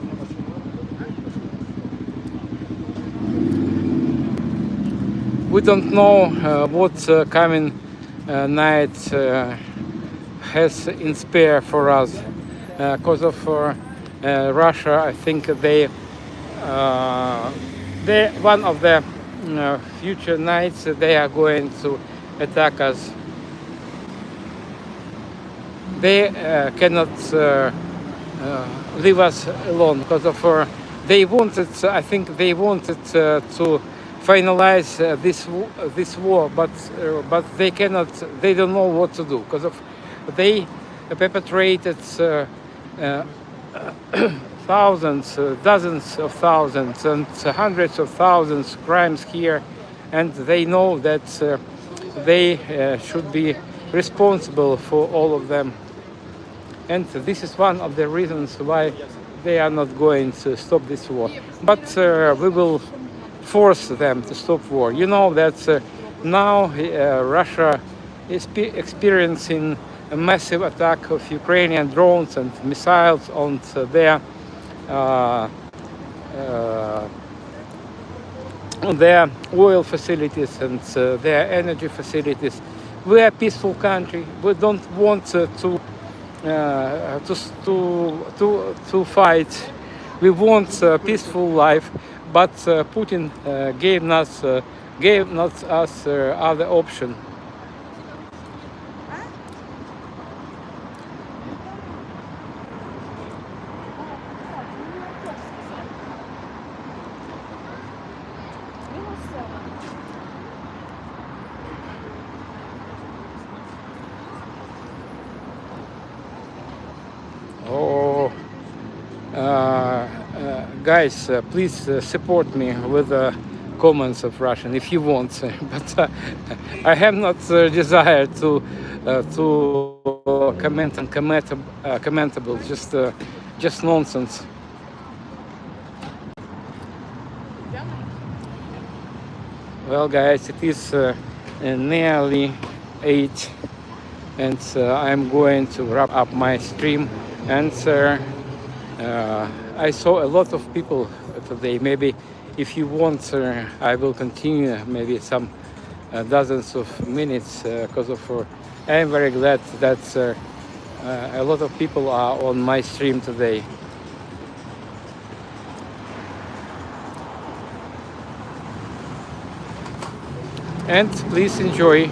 We don't know what coming night has in spare for us. Because of Russia, I think they one of the future nights they are going to attack us. They cannot leave us alone because of they wanted. I think they wanted to finalize this war, but they cannot. They don't know what to do because of they perpetrated thousands, dozens of thousands, and hundreds of thousands crimes here, and they know that they should be responsible for all of them. And this is one of the reasons why they are not going to stop this war. But we will force them to stop war. You know that now Russia is experiencing a massive attack of Ukrainian drones and missiles on their oil facilities and their energy facilities. We are a peaceful country. We don't want to fight. We want a peaceful life, but Putin gave not us other option. Oh, guys, please support me with comments of Russian if you want. But I have not desire to comment and commentable, just nonsense. Well, guys, it is nearly 8, and I'm going to wrap up my stream. And I saw a lot of people today. Maybe if you want, I will continue maybe some dozens of minutes because of I am very glad that a lot of people are on my stream today. And please enjoy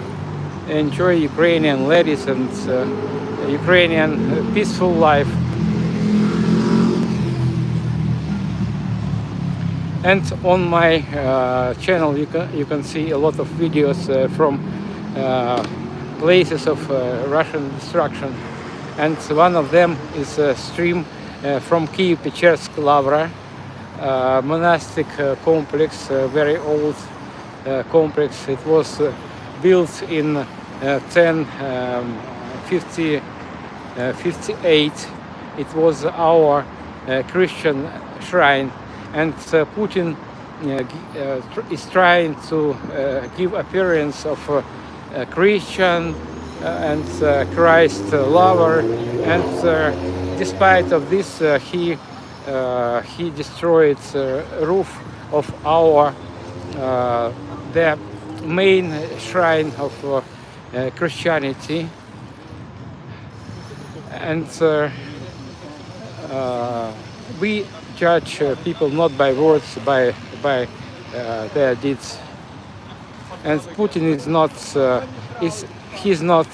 Ukrainian ladies and Ukrainian peaceful life. And on my channel you can see a lot of videos from places of Russian destruction. And one of them is a stream from Kyiv, Pechersk Lavra, monastic complex, very old complex. It was built in 1058. It was our Christian shrine, and Putin is trying to give appearance of Christian and Christ lover, and despite of this he destroyed the roof of our the main shrine of Christianity. And we judge people not by words, by their deeds. And Putin is not, he's not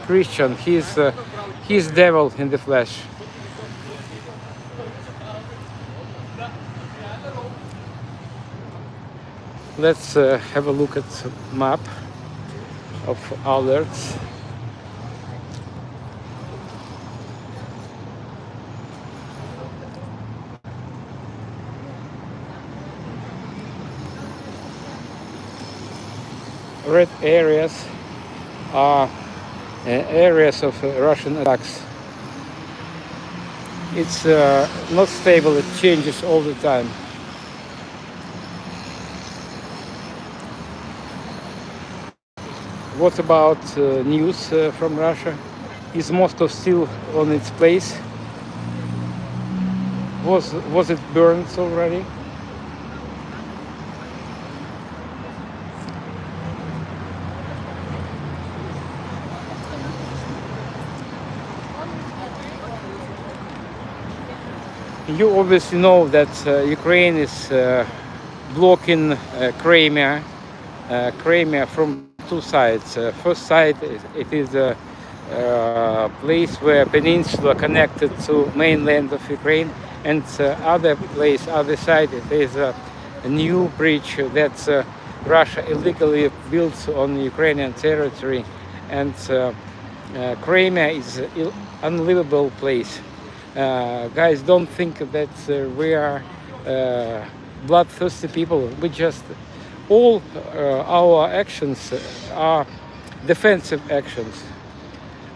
Christian. He's devil in the flesh. Let's have a look at map of alerts. Red areas are areas of Russian attacks. It's not stable, it changes all the time. What about news from Russia? Is Moscow still on its place? Was it burned already? You obviously know that Ukraine is blocking Crimea from two sides. First side, it is a place where peninsula connected to mainland of Ukraine, and other place, other side, it is a new bridge that Russia illegally built on Ukrainian territory, and Crimea is an unlivable place. Guys, don't think that we are bloodthirsty people. We just, all our actions are defensive actions.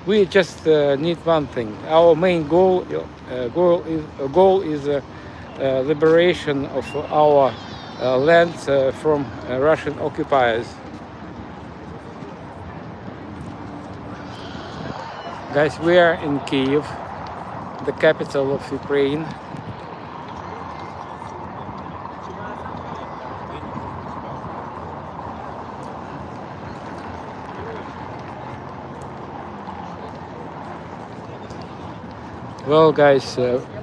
We just need one thing. Our main goal is liberation of our land from Russian occupiers. Guys, we are in Kyiv, the capital of Ukraine. Well, guys,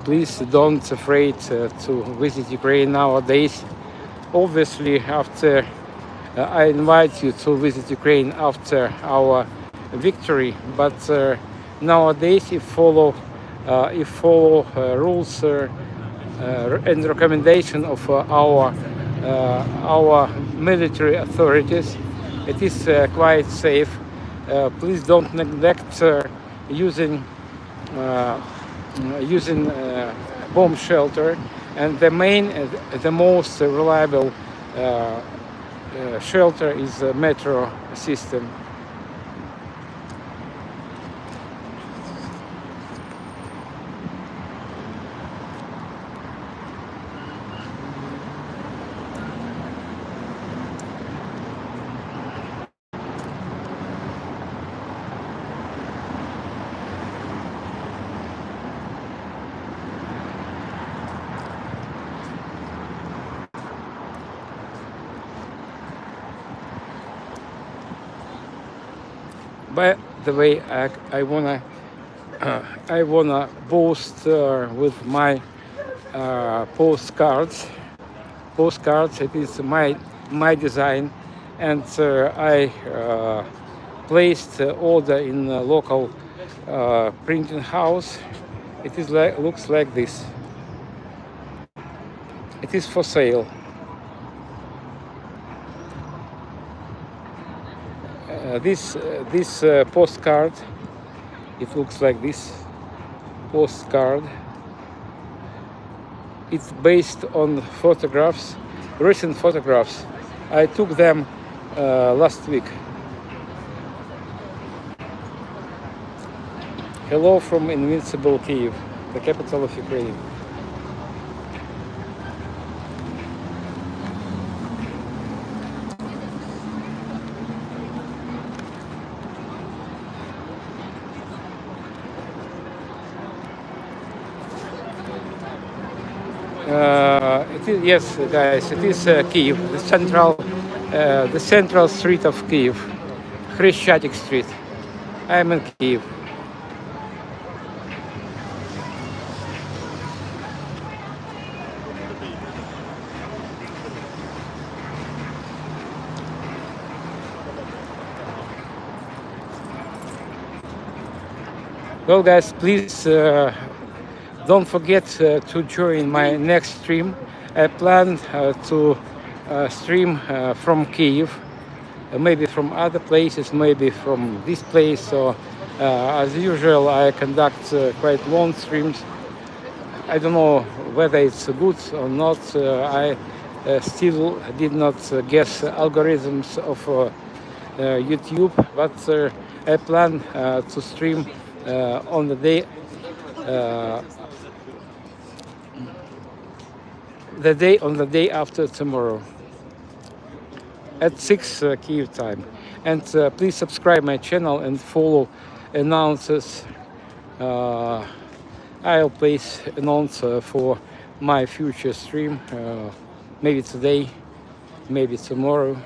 please don't afraid to visit Ukraine nowadays. Obviously, after I invite you to visit Ukraine after our victory, but nowadays, if follow rules and recommendation of our military authorities, it is quite safe. Please don't neglect using bomb shelter, and the most reliable shelter is the metro system. By the way, I wanna boast with my postcards. Postcards. It is my design, and I placed order in a local printing house. It is looks like this. It is for sale. This postcard, it looks like this postcard. It's based on photographs, recent photographs. I took them last week. Hello from invincible Kyiv, the capital of Ukraine. Yes, guys, it is Kyiv, the central street of Kyiv, Хрещатик Street. I am in Kyiv. Well, guys, please don't forget to join my next stream. I plan to stream from Kyiv, maybe from other places, maybe from this place. So, as usual, I conduct quite long streams. I don't know whether it's good or not. I still did not guess algorithms of YouTube, but I plan to stream on uh, the day after tomorrow at 6 Kyiv time. And please subscribe my channel and follow announcements. I'll place announce for my future stream, maybe today, maybe tomorrow,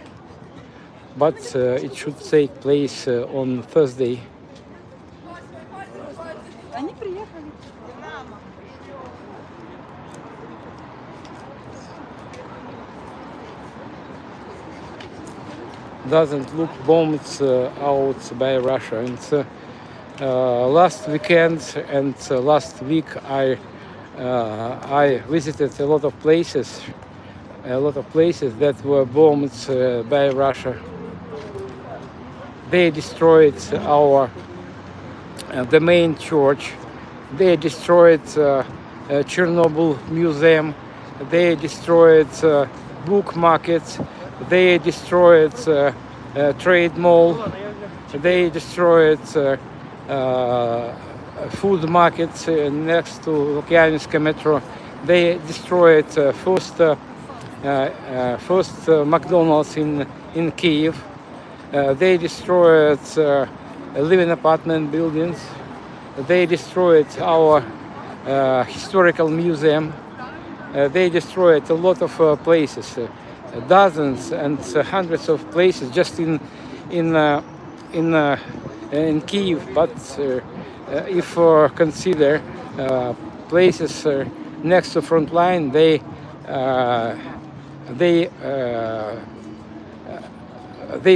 but it should take place on Thursday. Они приехали. Doesn't look bombed out by Russia. And last weekend and last week I visited a lot of places that were bombed by Russia. They destroyed our the main church. They destroyed Chernobyl museum. They destroyed book markets. They destroyed trade mall. They destroyed food markets next to Lukyansk metro. They destroyed first McDonald's in Kyiv. They destroyed living apartment buildings. They destroyed our historical museum. They destroyed a lot of places, dozens and hundreds of places just in Kyiv. But if consider places next to front line, they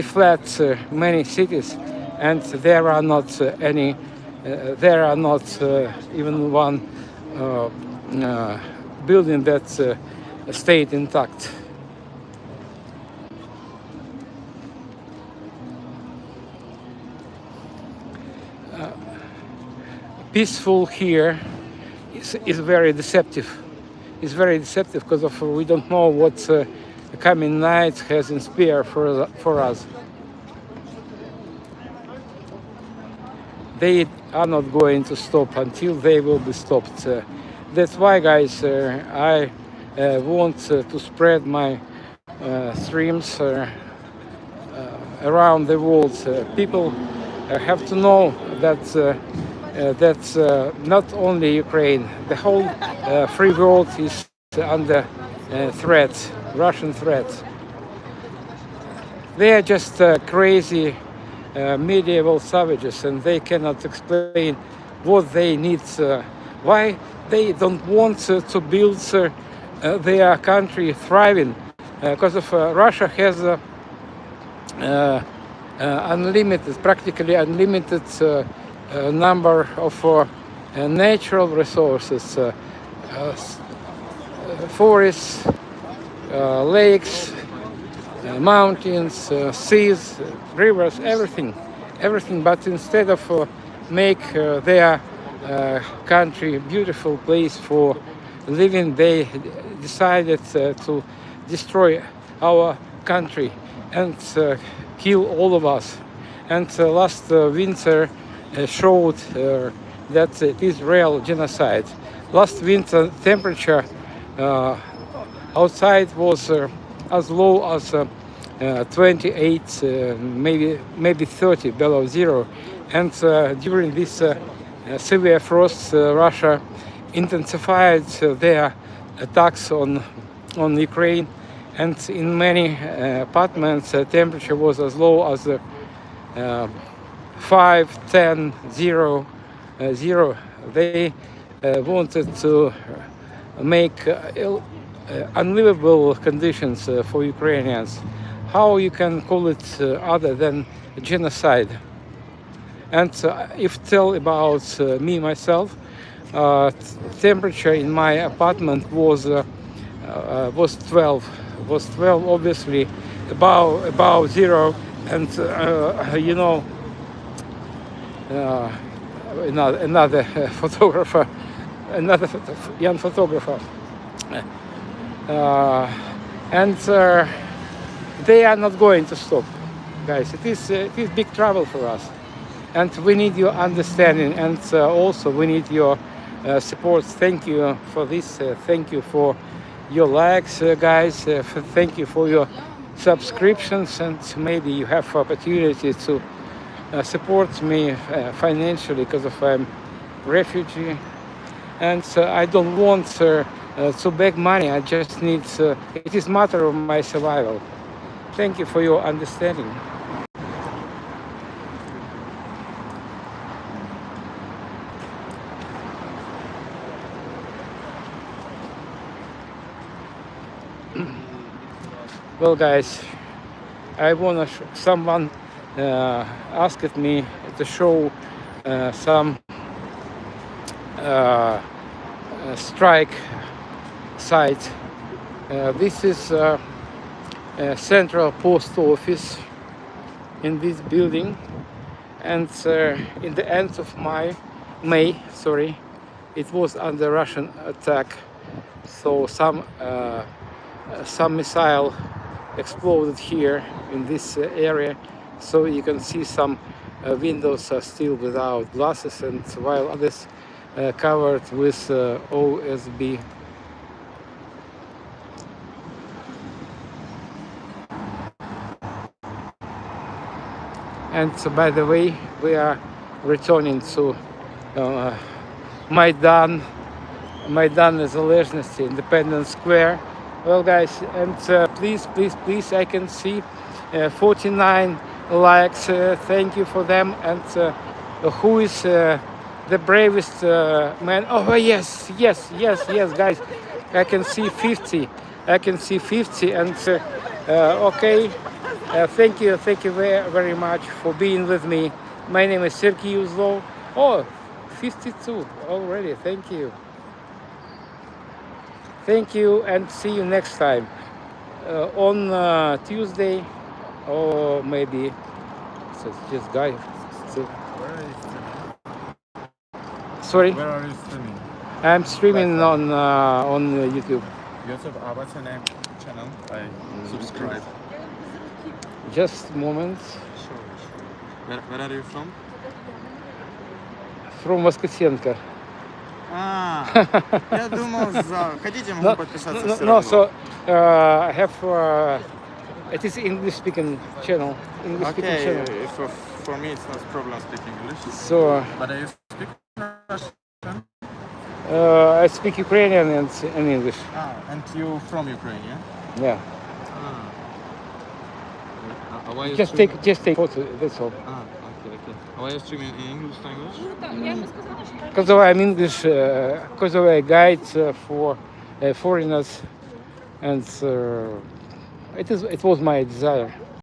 fled many cities, and there are not any. There are not even one building that stayed intact. Peaceful here is very deceptive. It's very deceptive because of we don't know what the coming night has in store for us. They are not going to stop until they will be stopped. That's why, guys, I want to spread my streams around the world. People have to know that that's not only Ukraine. The whole free world is under threat, Russian threat. They are just crazy medieval savages, and they cannot explain what they need, why they don't want to build their country thriving, because of Russia has practically unlimited number of natural resources, forests, lakes, mountains, seas, rivers, everything. But instead of make their country a beautiful place for living, they decided to destroy our country and kill all of us. And last winter showed that it is real genocide. Last winter temperature outside was as low as 28, maybe 30 below zero. And during this severe frost, Russia intensified their attacks on Ukraine, and in many apartments temperature was as low as 5, 10, 0, 0. They wanted to make unlivable conditions for Ukrainians. How you can call it other than genocide? And if tell about me myself, temperature in my apartment was 12, obviously about zero, and you know, another photographer, young photographer, and they are not going to stop, guys. It is big trouble for us, and we need your understanding, and also we need your support. Thank you for this. Thank you for your likes, guys. Thank you for your subscriptions, and maybe you have opportunity to support me financially because of I'm refugee, and I don't want to beg money. I just need. It is matter of my survival. Thank you for your understanding. Well, guys, I wanna. Someone asked me to show some strike site. This is central post office in this building, and in the end of May, sorry, it was under Russian attack. So some missile exploded here in this area. So you can see some windows are still without glasses, and while others covered with OSB. And so, by the way, we are returning to Maidan Незалежності, Independence Square. Well, guys, and please, I can see 49 likes. Thank you for them. And who is the bravest man? Oh, yes, guys. I can see 50. And okay. Thank you very much for being with me. My name is Sergey Uzlov. Oh, 52 already. Thank you, and see you next time on Tuesday, or maybe so it's just guy. So, Where are you streaming? sorry, Where are you streaming? I'm streaming on YouTube. YouTube. What's your name? Channel? I subscribe. Just a moment. Sure. Where are you from? From Воскресенка. Я думал, хотите, могу подписаться все No, равно. so I have it is English speaking channel. Okay, for me it's not a problem speaking English. So But I speak Russian. I speak Ukrainian and English. And you from Ukraine, yeah? Yeah. Why you Just take photo. That's all. Okay. Why you streaming in English language? Я ему сказала, что Because I'm English, because I'm a guide for foreigners, and it was my desire.